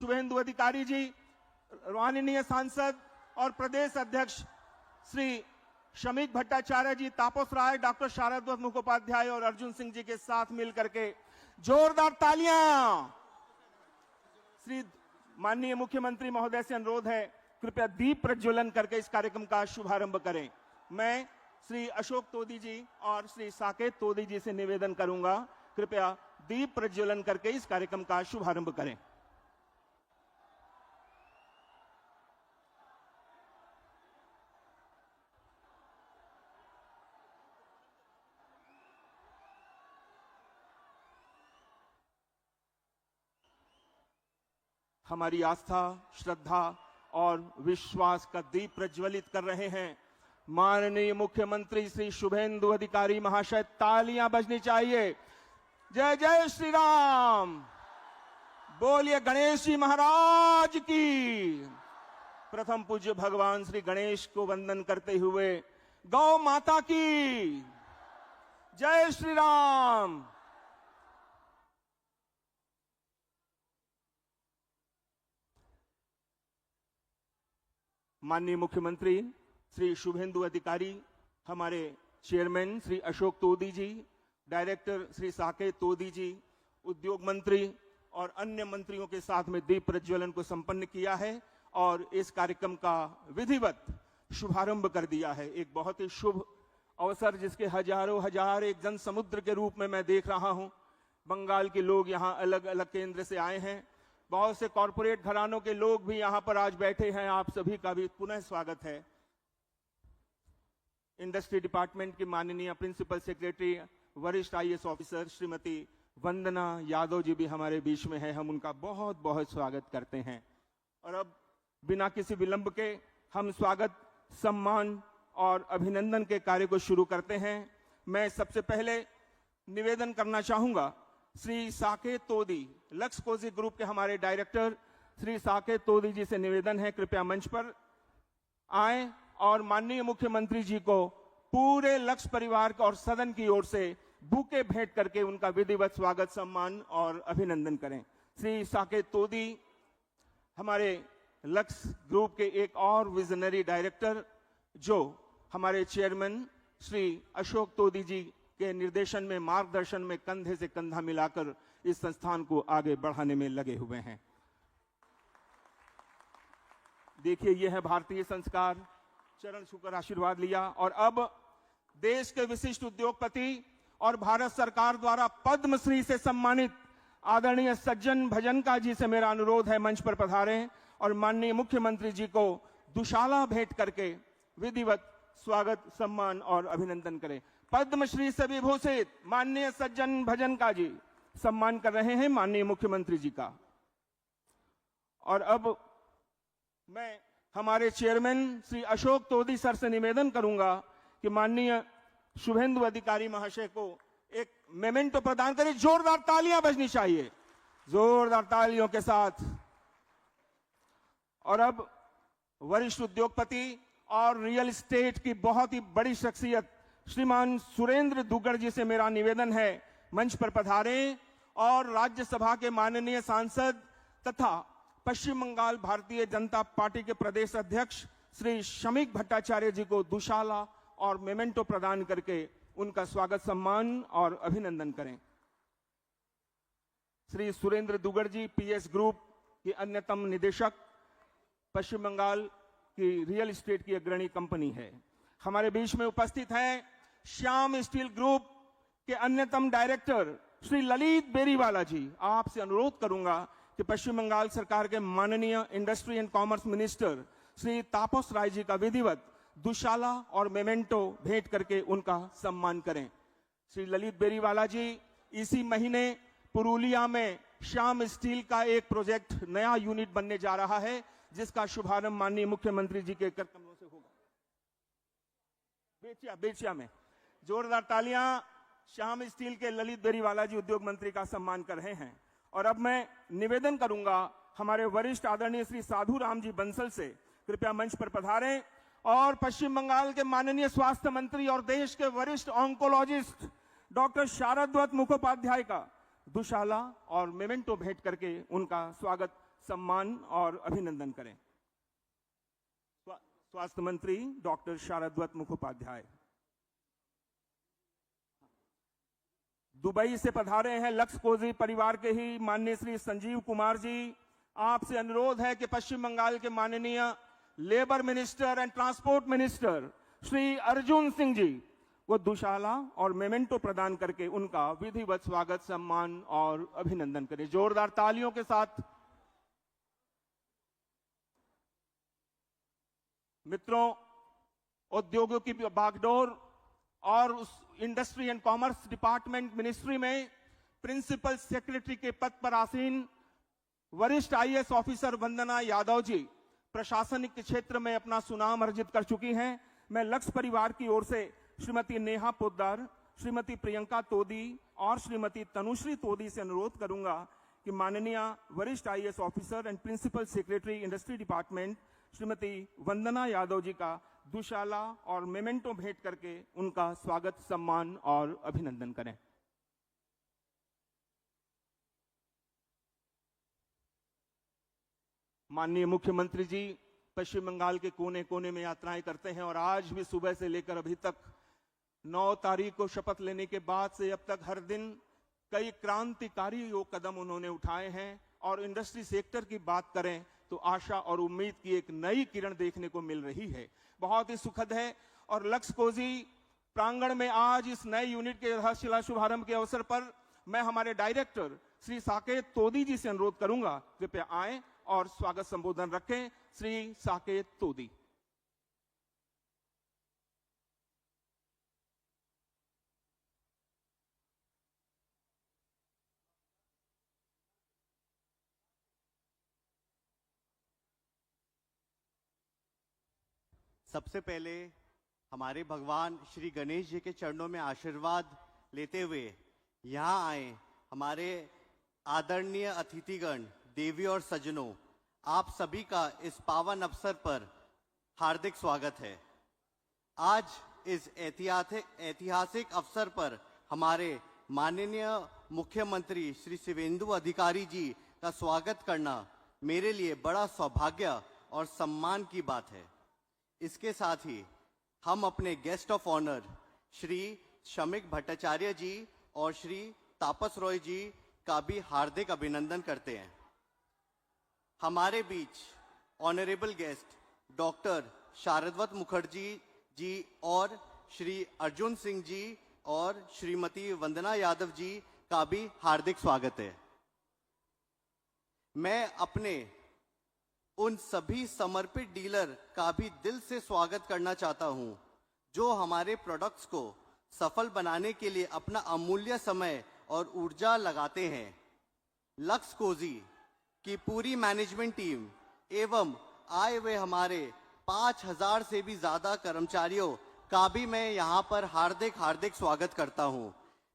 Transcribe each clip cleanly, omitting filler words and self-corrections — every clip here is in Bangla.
शुभेंदु अधिकारी जी, माननीय सांसद और प्रदेश अध्यक्ष श्री शमीक भट्टाचार्य जी, तापस राय, डॉक्टर शारदवत मुखोपाध्याय और अर्जुन सिंह जी के साथ मिलकर के जोरदार तालियां। श्री माननीय मुख्यमंत्री महोदय से अनुरोध है, कृपया दीप प्रज्वलन करके इस कार्यक्रम का शुभारंभ करें। मैं श्री अशोक तोदी जी और श्री साकेत तोदी जी से निवेदन करूंगा, कृपया दीप प्रज्वलन करके इस कार्यक्रम का शुभारंभ करें। हमारी आस्था, श्रद्धा और विश्वास का दीप प्रज्वलित कर रहे हैं माननीय मुख्यमंत्री श्री शुभेंदु अधिकारी महाशय। तालियां बजनी चाहिए। जय जय श्री राम। बोलिए गणेश जी महाराज की। प्रथम पूज्य भगवान श्री गणेश को वंदन करते हुए गौ माता की जय श्री राम। माननीय मुख्यमंत्री श्री शुभेंदु अधिकारी, हमारे चेयरमैन श्री अशोक तोदी जी, डायरेक्टर श्री साकेत तोदी जी, उद्योग मंत्री और अन्य मंत्रियों के साथ में दीप प्रज्वलन को संपन्न किया है और इस कार्यक्रम का विधिवत शुभारंभ कर दिया है। एक बहुत ही शुभ अवसर जिसके हजारों हजार एक जन समुद्र के रूप में मैं देख रहा हूं। बंगाल के लोग यहां अलग अलग केंद्र से आए हैं, बहुत से कॉरपोरेट घरानों के लोग भी यहां पर आज बैठे हैं। आप सभी का भी पुनः स्वागत है। इंडस्ट्री डिपार्टमेंट की माननीय प्रिंसिपल सेक्रेटरी, वरिष्ठ आईएएस ऑफिसर श्रीमती वंदना यादव जी भी हमारे बीच में है, हम उनका बहुत बहुत स्वागत करते हैं। और अब बिना किसी विलंब के हम स्वागत, सम्मान और अभिनंदन के कार्य को शुरू करते हैं। मैं सबसे पहले निवेदन करना चाहूंगा, श्री साकेत तोदी, लक्स कोजी ग्रुप के हमारे डायरेक्टर श्री साकेत तोदी जी से निवेदन है, कृपया मंच पर आए और माननीय मुख्यमंत्री जी को पूरे लक्स परिवार और सदन की ओर से बुके भेंट करके उनका विधिवत स्वागत, सम्मान और अभिनंदन करें। श्री साकेत तोदी हमारे लक्स ग्रुप के एक और विजनरी डायरेक्टर, जो हमारे चेयरमैन श्री अशोक तोदी जी के निर्देशन में, मार्गदर्शन में कंधे से कंधा मिलाकर इस संस्थान को आगे बढ़ाने में लगे हुए हैं। देखिए, यह है भारतीय संस्कार। चरण छूकर आशीर्वाद लिया और अब देश के विशिष्ट उद्योगपति और भारत सरकार द्वारा पद्मश्री से सम्मानित आदरणीय सज्जन भजनका जी से मेरा अनुरोध है, मंच पर पधारें और माननीय मुख्यमंत्री जी को दुशाला भेंट करके विधिवत स्वागत, सम्मान और अभिनंदन करें। पद्मश्री से विभूषित माननीय सज्जन भजनका जी सम्मान कर रहे हैं माननीय मुख्यमंत्री जी का। और अब मैं हमारे चेयरमैन श्री अशोक तोदी सर से निवेदन करूंगा कि माननीय शुभेंदु अधिकारी महाशय को एक मेमेंटो प्रदान करें। जोरदार तालियां बजनी चाहिए, जोरदार तालियों के साथ। और अब वरिष्ठ उद्योगपति और रियल एस्टेट की बहुत ही बड़ी शख्सियत श्रीमान सुरेंद्र दुग्गड़ जी से मेरा निवेदन है, मंच पर पधारें और राज्यसभा के माननीय सांसद तथा पश्चिम बंगाल भारतीय जनता पार्टी के प्रदेश अध्यक्ष श्री शमीक भट्टाचार्य जी को दुशाला और मेमेंटो प्रदान करके उनका स्वागत, सम्मान और अभिनंदन करें। श्री सुरेंद्र दुग्गड़ जी पीएस ग्रुप के अन्यतम निदेशक, पश्चिम बंगाल की रियल एस्टेट की अग्रणी कंपनी है। हमारे बीच में उपस्थित हैं श्याम स्टील ग्रुप के अन्यतम डायरेक्टर श्री ललित बेरीवाला जी। आपसे अनुरोध करूंगा कि पश्चिम बंगाल सरकार के माननीय industry and commerce minister Shri Tapas Roy ji का विधिवत दुशाला और मेमेंटो भेंट करके उनका सम्मान करें। श्री ललित बेरीवाला जी इसी महीने पुरुलिया में श्याम स्टील का एक प्रोजेक्ट, नया यूनिट बनने जा रहा है, जिसका शुभारंभ माननीय मुख्यमंत्री जी के कर कमलों से होगा। बेचिया में जोरदार तालियां श्याम स्टील के ललित बेरीवाला जी उद्योग मंत्री का सम्मान कर रहे हैं। और अब मैं निवेदन करूंगा हमारे वरिष्ठ आदरणीय श्री साधु राम जी बंसल से, कृपया मंच पर पधारें और पश्चिम बंगाल के माननीय स्वास्थ्य मंत्री और देश के वरिष्ठ ऑन्कोलॉजिस्ट डॉक्टर शारदवत मुखोपाध्याय का दुशाला और मेमेंटो भेंट करके उनका स्वागत, सम्मान और अभिनंदन करें। स्वास्थ्य मंत्री डॉक्टर शारदवत मुखोपाध्याय। दुबई से पधारे हैं लक्स कोजी परिवार के ही माननीय श्री संजीव कुमार जी। आपसे अनुरोध है कि पश्चिम बंगाल के माननीय labour minister and transport minister Shri Arjun Singh ji वो दुशाला और मेमेंटो प्रदान करके उनका विधिवत स्वागत, सम्मान और अभिनंदन करें। जोरदार तालियों के साथ। मित्रों, उद्योगों की बागडोर और उस industry and commerce department ministry में प्रिंसिपल सेक्रेटरी के पद पर आसीन वरिष्ठ आईएएस ऑफिसर वंदना यादव जी प्रशासनिक क्षेत्र में अपना सुनाम अर्जित कर चुकी हैं। मैं लक्स परिवार की ओर से श्रीमती नेहा पोद्दार, श्रीमती प्रियंका तोदी और श्रीमती तनुश्री तोदी से अनुरोध करूंगा कि माननीय वरिष्ठ IAS officer and principal secretary industry department Shrimati Vandana Yadav ji का दुशाला और मेमेंटो भेंट करके उनका स्वागत, सम्मान और अभिनंदन करें। माननीय मुख्यमंत्री जी पश्चिम बंगाल के कोने कोने में यात्राएं करते हैं और आज भी सुबह से लेकर अभी तक 9 तारीख को शपथ लेने के बाद से अब तक हर दिन कई क्रांतिकारी कदम उन्होंने उठाए हैं। और इंडस्ट्री सेक्टर की बात करें तो आशा और उम्मीद की एक नई किरण देखने को मिल रही है, बहुत ही सुखद है। और लक्स कोजी प्रांगण में आज इस नए यूनिट के आधारशिला शुभारंभ के अवसर पर मैं हमारे डायरेक्टर श्री साकेत तोदी जी से अनुरोध करूंगा कृपया आए और स्वागत संबोधन रखें। श्री साकेत तोदी। सबसे पहले हमारे भगवान श्री गणेश जी के चरणों में आशीर्वाद लेते हुए यहाँ आए हमारे आदरणीय अतिथिगण, देवी और सज्जनों, आप सभी का इस पावन अवसर पर हार्दिक स्वागत है। आज इस ऐतिहासिक अवसर पर हमारे माननीय मुख्यमंत्री श्री शिवेंदु अधिकारी जी का स्वागत करना मेरे लिए बड़ा सौभाग्य और सम्मान की बात है। इसके साथ ही हम अपने guest of honour Shri Samik Bhattacharya ji और श्री तापस रॉय जी का भी हार्दिक अभिनंदन करते हैं। हमारे बीच honourable guest doctor शारदवत Mukherjee ji और श्री अर्जुन सिंह जी और श्रीमती वंदना यादव जी का भी हार्दिक स्वागत है। मैं अपने उन सभी समर्पित डीलर का भी दिल से स्वागत करना चाहता हूं जो हमारे प्रोडक्ट्स को सफल बनाने के लिए अपना अमूल्य समय और ऊर्जा लगाते हैं। लक्स कोजी की पूरी मैनेजमेंट टीम एवं आए हुए हमारे 5000 से भी ज्यादा कर्मचारियों का भी मैं यहां पर हार्दिक स्वागत करता हूं,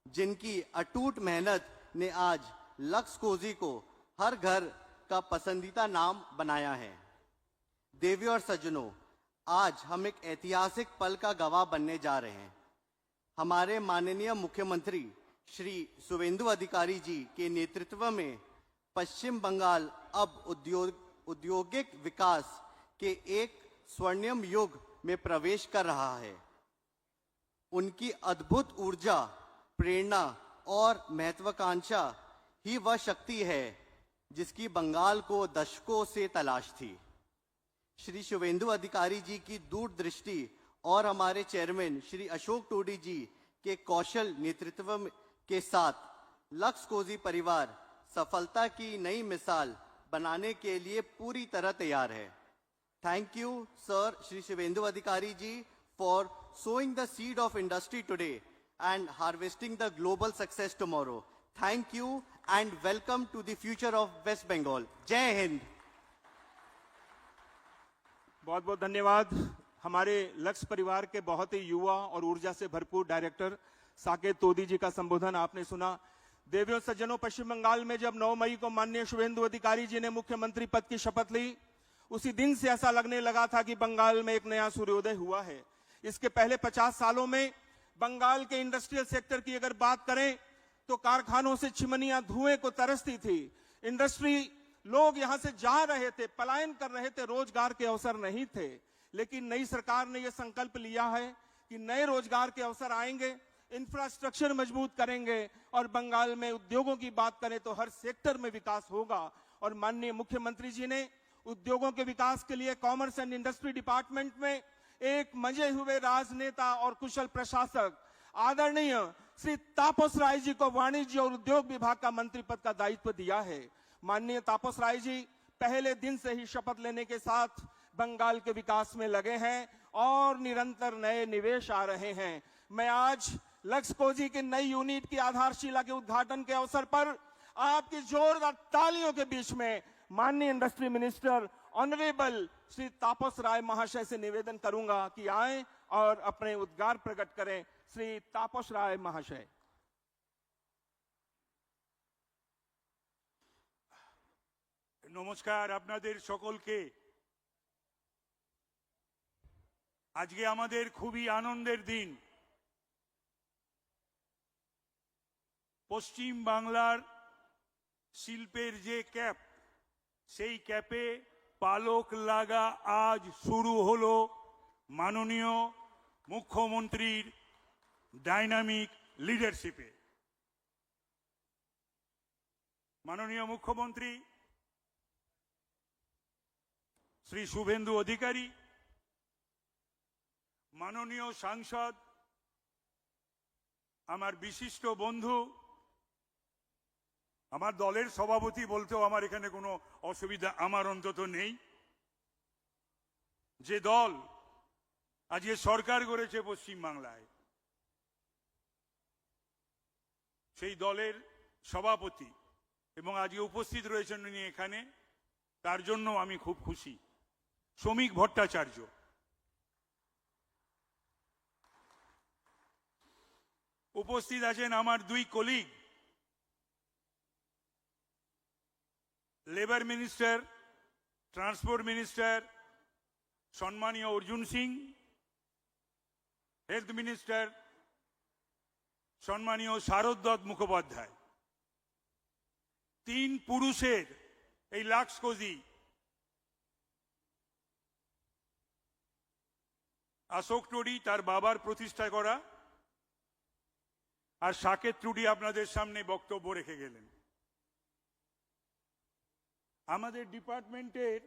जिनकी अटूट मेहनत ने आज लक्स कोजी को हर घर का पसंदीदा नाम बनाया है। देवी और सज्जनों, आज हम एक ऐतिहासिक पल का गवाह बनने जा रहे हैं। हमारे माननीय मुख्यमंत्री श्री शुभेंदु अधिकारी जी के नेतृत्व में पश्चिम बंगाल अब औद्योगिक विकास के एक स्वर्णिम युग में प्रवेश कर रहा है। उनकी अद्भुत ऊर्जा, प्रेरणा और महत्वाकांक्षा ही वह शक्ति है जिसकी बंगाल को दशकों से तलाश थी। श्री शुभेंदु अधिकारी जी की दूरदृष्टि और हमारे चेयरमैन श्री अशोक टोडी जी के कौशल नेतृत्व के साथ लक्स कोजी परिवार सफलता की नई मिसाल बनाने के लिए पूरी तरह तैयार है। Thank you sir Shri Suvendu Adhikari ji for sowing the seed of industry today and harvesting the global success tomorrow. Thank you and welcome to the future of West Bengal. जय हिंद। बहुत बहुत धन्यवाद। हमारे लक्स परिवार के बहुत ही युवा और ऊर्जा से भरपूर डायरेक्टर साकेत तोदी जी का संबोधन आपने सुना। देवियों सज्जनों, पश्चिम बंगाल में जब 9 मई को माननीय शुभेंदु अधिकारी जी ने मुख्यमंत्री पद की शपथ ली, उसी दिन से ऐसा लगने लगा था कि बंगाल में एक नया सूर्योदय हुआ है। इसके पहले 50 सालों में बंगाल के इंडस्ट्रियल सेक्टर की अगर बात करें तो कारखानों से चिमनियां धुएं को तरसती थी। इंडस्ट्री लोग यहां से जा रहे थे, पलायन कर रहे थे, रोजगार के अवसर नहीं थे। लेकिन नई सरकार ने यह संकल्प लिया है कि नए रोजगार के अवसर आएंगे, इंफ्रास्ट्रक्चर मजबूत करेंगे और बंगाल में उद्योगों की बात करें तो हर सेक्टर में विकास होगा। और माननीय मुख्यमंत्री जी ने उद्योगों के विकास के लिए कॉमर्स एंड इंडस्ट्री डिपार्टमेंट में एक मंजे हुए राजनेता और कुशल प्रशासक आदरणीय श्री तापस राय जी को वाणिज्य और उद्योग विभाग का मंत्री पद का दायित्व दिया है। माननीय तापस राय जी पहले दिन से ही शपथ लेने के साथ बंगाल के विकास में लगे हैं और निरंतर नए निवेश आ रहे हैं। मैं आज लक्सकोजी की नई यूनिट की आधारशिला के उद्घाटन के अवसर पर आपकी जोरदार तालियों के बीच में माननीय industry minister honourable Shri Tapas राय महाशय से निवेदन करूंगा कि आए और अपने उद्गार प्रकट करें। श्री तापस राय महाशय। নমস্কার আপনাদের সকলকে। আজকে আমাদের খুবই আনন্দের দিন। পশ্চিম বাংলার শিল্পের যে ক্যাপ, সেই ক্যাপে পালক লাগা আজ শুরু হলো মাননীয় মুখ্যমন্ত্রীর ডাইনামিক লিডারশিপে। মাননীয় মুখ্যমন্ত্রী শ্রী শুভেন্দু অধিকারী, মাননীয় সাংসদ, আমার বিশিষ্ট বন্ধু, আমার দলের সভাপতি বলতেও আমার এখানে কোনো অসুবিধা আমার অন্তত নেই। যে দল আজকে সরকার গড়েছে পশ্চিম বাংলায়, সেই দলের সভাপতি এবং আজকে উপস্থিত রয়েছেন উনি এখানে, তার জন্য আমি খুব খুশি। শ্রমিক ভট্টাচার্য, উপস্থিত আছেন আমার দুই colleague, labour minister, transport minister সম্মানীয় অর্জুন সিং, হেলথ মিনিস্টার সম্মানীয় শারদ দত্ত মুখোপাধ্যায়। তিন পুরুষের এই লাক্সকোজি অশোক টুডি তার বাবার প্রতিষ্ঠা করা, আর সাকেত টুডি আপনাদের সামনে বক্তব্য রেখে গেলেন। আমাদের ডিপার্টমেন্টের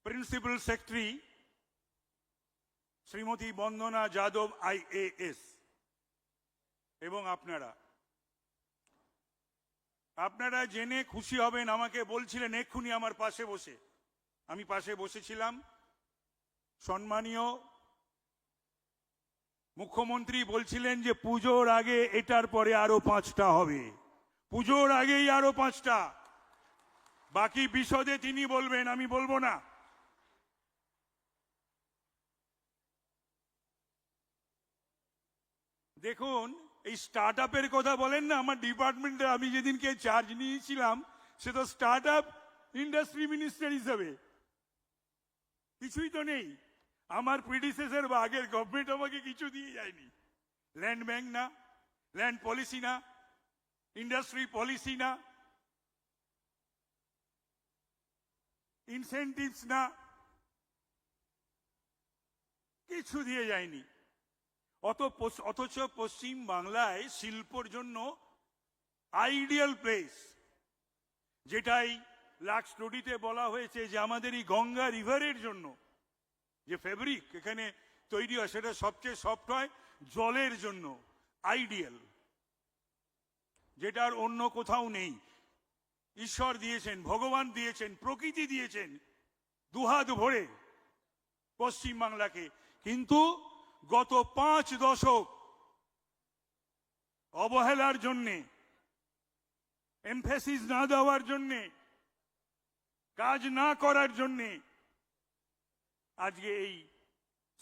প্রিন্সিপাল সেক্রেটারি শ্রীমতী বন্দনা যাদব IAS এবং আপনারা জেনে খুশি হবেন, আমাকে বলছিলেন এক্ষুনি আমার পাশে বসে, আমি পাশে বসেছিলাম, সম্মানীয় মুখ্যমন্ত্রী বলছিলেন যে পুজোর আগে এটার পরে আরো 5টা হবে, পুজোর আগেই আরো 5টা, বাকি বিশদে তিনি বলবেন, আমি বলবো না। দেখুন, এই স্টার্ট আপের কথা বলেন না, আমার ডিপার্টমেন্টে আমি যেদিনকে চার্জ নিয়েছিলাম সে তো স্টার্ট আপ ইন্ডাস্ট্রি মিনিস্টার হিসাবে, কিছুই তো নেই। আমার প্রিডিসেসর বা আগের গভর্নমেন্ট আমাকে কিছু দিয়ে যায়নি। ল্যান্ড ব্যাংক না, ল্যান্ড পলিসি না, ইন্ডাস্ট্রি পলিসি না, ইনসেন্টিভস না, কিছু দিয়ে যায়নি। অথচ পশ্চিম বাংলায় শিল্পর জন্য আইডিয়াল প্লেস, যেটাই লাক্স স্টুডিতে বলা হয়েছে যে আমাদের এই গঙ্গা রিভারের জন্য যে ফেব্রিক এখানে তৈরি হয় সেটা সবচেয়ে সফট হয় জলের জন্য, আইডিয়াল, যেটার অন্য কোথাও নেই। ঈশ্বর দিয়েছেন, ভগবান দিয়েছেন, প্রকৃতি দিয়েছেন দুহাত ভরে পশ্চিম বাংলাকে, কিন্তু গত 5 দশক অবহেলার জন্যে, এমফেসিস না দেওয়ার জন্যে, কাজ না করার জন্যে আজকে এই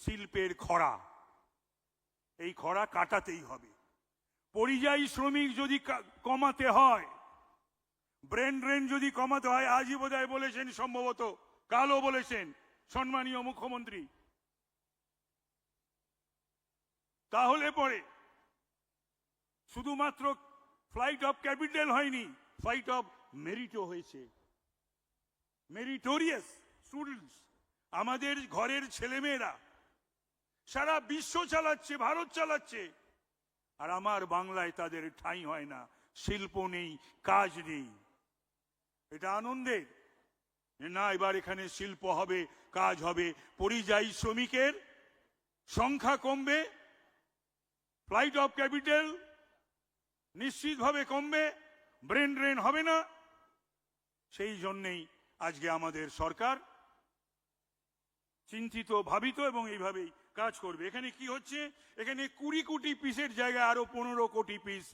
শিল্পের খরা, এই খরা কাটাতেই হবে। পরিযায়ী শ্রমিক যদি কমাতে হয়, ব্রেন ড্রেন যদি কমাতে হয়, আজই বোধহয় বলেছেন, সম্ভবত কালও বলেছেন সম্মানীয় মুখ্যমন্ত্রী, তাহলে পরে শুধুমাত্র ফ্লাইট অফ ক্যাপিটাল হয়নি, ফাইট অফ মেরিটও হয়েছে। মেরিটোরিয়াস স্টুডেন্টস, আমাদের ঘরের ছেলেমেয়েরা সারা বিশ্ব চালাচ্ছে, ভারত চালাচ্ছে, আর আমার বাংলায় তাদের ঠাঁই হয় না, শিল্প নেই, কাজ নেই। এটা আনন্দের যে না, এবার এখানে শিল্প হবে, কাজ হবে, পরিযায়ী শ্রমিকের সংখ্যা কমবে, ফ্লাইট অফ ক্যাপিটাল নিশ্চিতভাবে কমবে, ব্রেন ড্রেন হবে না। সেই জন্যেই আজকে আমাদের সরকার চিন্তিত, ভাবিত এবং এইভাবেই কাজ করবে। এখানে কি হচ্ছে, এখানে 20 কোটি পিসের জায়গায় আরো 15 কোটি পিস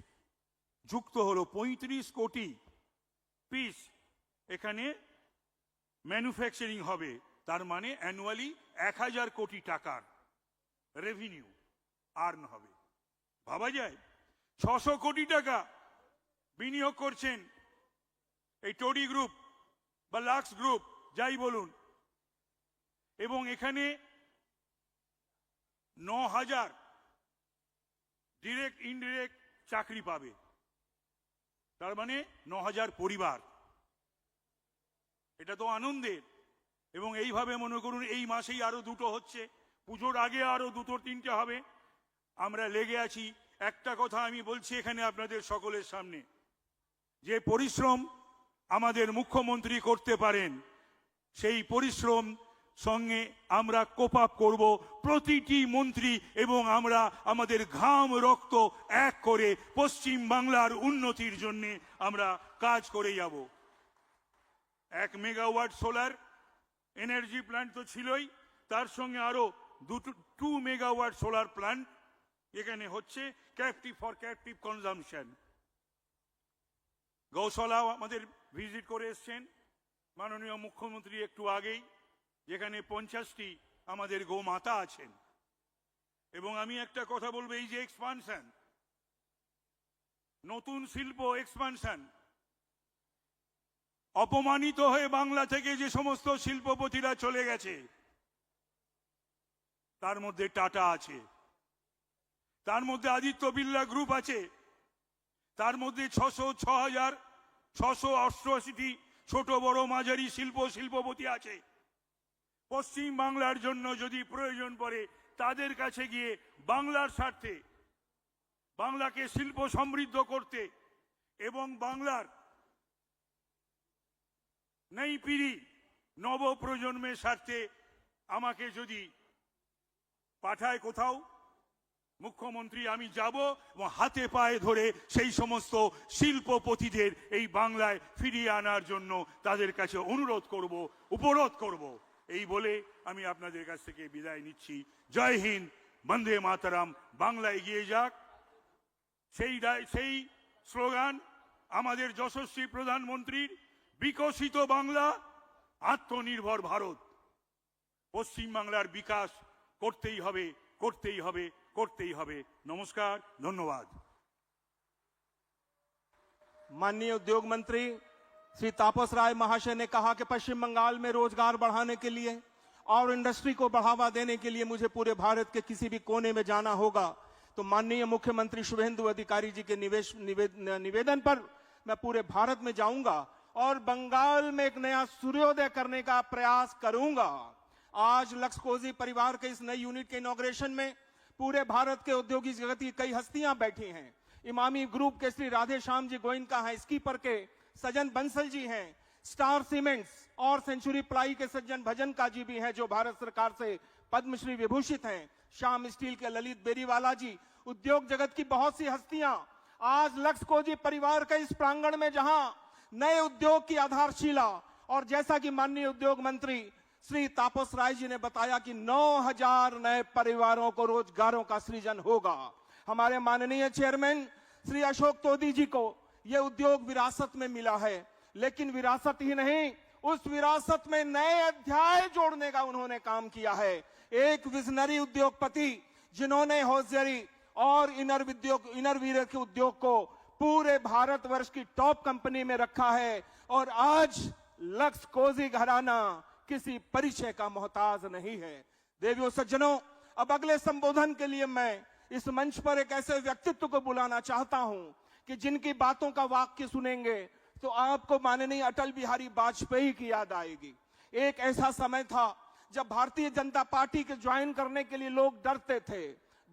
যুক্ত হলো, 35 কোটি পিস এখানে ম্যানুফ্যাকচারিং হবে। তার মানে অ্যানুয়ালি 1000 কোটি টাকার রেভিনিউ আর্ন হবে। ভাবা যায়, 600 কোটি টাকা বিনিয়োগ করছেন এই টোডি গ্রুপ বা লাক্স গ্রুপ, যাই বলুন, এবং এখানে 9000 ডিরেক্ট ইনডিরেক্ট চাকরি পাবে। তার মানে 9000 পরিবার। এটা তো আনন্দের। এবং এইভাবে মনে করুন এই মাসেই আরো 2টো হচ্ছে, পুজোর আগে আরো 2-3টে হবে। আমরা লেগে আছি। একটা কথা আমি বলছি এখানে আপনাদের সকলের সামনে, যে পরিশ্রম আমাদের মুখ্যমন্ত্রী করতে পারেন, সেই পরিশ্রম সঙ্গে আমরা কোপ আপ করব প্রতিটি মন্ত্রী, এবং আমরা আমাদের ঘাম রক্ত এক করে পশ্চিম বাংলার উন্নতির জন্য আমরা কাজ করে যাব। 1 মেগাওয়াট সোলার এনার্জি প্ল্যান্ট তো ছিলই, তার সঙ্গে আরো 2 মেগাওয়াট সোলার প্ল্যান্ট এখানে হচ্ছে, ক্যাপটিভ ফর ক্যাপটিভ কনজামশন। গৌশালাও আমাদের ভিজিট করে এসছেন মাননীয় মুখ্যমন্ত্রী একটু আগেই, যেখানে 50টি আমাদের গোমাতা আছেন। এবং আমি একটা কথা বলবো, এই যে এক্সপানশন, নতুন শিল্প এক্সপানশন, অপমানিত হয়ে বাংলা থেকে যে সমস্ত শিল্পপতিরা চলে গেছে, তার মধ্যে টাটা আছে, তার মধ্যে আদিত্য বিড়লা গ্রুপ আছে, তার মধ্যে 6688টি ছোট বড় মাঝারি শিল্পপতি আছে। পশ্চিম বাংলার জন্য যদি প্রয়োজন পড়ে, তাদের কাছে গিয়ে বাংলার স্বার্থে, বাংলাকে শিল্প সমৃদ্ধ করতে এবং বাংলার নেই পিড়ি নব প্রজন্মের স্বার্থে আমাকে যদি পাঠায় কোথাও মুখ্যমন্ত্রী, আমি যাব এবং হাতে পায়ে ধরে সেই সমস্ত শিল্পপতিদের এই বাংলায় ফিরিয়ে আনার জন্য তাদের কাছে অনুরোধ করব, উপরোধ করব। এই বলে আমি আপনাদের কাছ থেকে বিদায় নিচ্ছি। জয় হিন্দ, বন্দে মাতরম, বাংলা এগিয়ে যাক। সেই স্লোগান আমাদের যশস্বী প্রধানমন্ত্রীর, বিকশিত বাংলা, আত্মনির্ভর ভারত। পশ্চিম বাংলার বিকাশ করতেই হবে, করতেই হবে, করতেই হবে। নমস্কার, ধন্যবাদ। माननीय उद्योग मंत्री श्री तापस राय महाशय ने कहा कि पश्चिम बंगाल में रोजगार बढ़ाने के लिए और इंडस्ट्री को बढ़ावा देने के लिए मुझे पूरे भारत के किसी भी कोने में जाना होगा। तो माननीय मुख्यमंत्री शुभेंदु अधिकारी जी के निवेदन पर मैं पूरे भारत में जाऊंगा और बंगाल में एक नया सूर्योदय करने का प्रयास करूंगा। आज लक्सकोजी परिवार के इस नई यूनिट के इनॉग्रेशन में पूरे भारत के औद्योगिक जगत की कई हस्तियां बैठी हैं। इमामी ग्रुप के श्री राधे श्याम जी गोयनका हैं, स्कीपर के सज्जन बंसल जी हैं, स्टार सीमेंट्स और सेंचुरी प्लाई के सज्जन भजनका जी भी हैं, जो भारत सरकार से पद्मश्री विभूषित हैं। श्याम स्टील के ललित बेरीवाला जी, उद्योग जगत की बहुत सी हस्तियां आज लक्सकोजी परिवार के इस प्रांगण में, जहां नए उद्योग की आधारशिला, और जैसा कि माननीय उद्योग मंत्री श्री तापस राय जी ने बताया कि 9000 नए परिवारों को रोजगारों का सृजन होगा। हमारे माननीय चेयरमैन श्री अशोक तोदी जी को यह उद्योग विरासत में मिला है, लेकिन विरासत ही नहीं, उस विरासत में नए अध्याय जोड़ने का उन्होंने काम किया है। एक विजनरी उद्योगपति जिन्होंने हौजरी और इनरवीयर के उद्योग को पूरे भारतवर्ष की टॉप कंपनी में रखा है, और आज लक्सकोजी घराना किसी परिचय का मोहताज नहीं है। देवियों सज्जनों, अब अगले संबोधन के लिए मैं इस मंच पर एक ऐसे व्यक्तित्व को बुलाना चाहता हूं कि जिनकी बातों का वाक्य सुनेंगे तो आपको माननीय अटल बिहारी वाजपेयी की याद आएगी। एक ऐसा समय था जब भारतीय जनता पार्टी के ज्वाइन करने के लिए लोग डरते थे,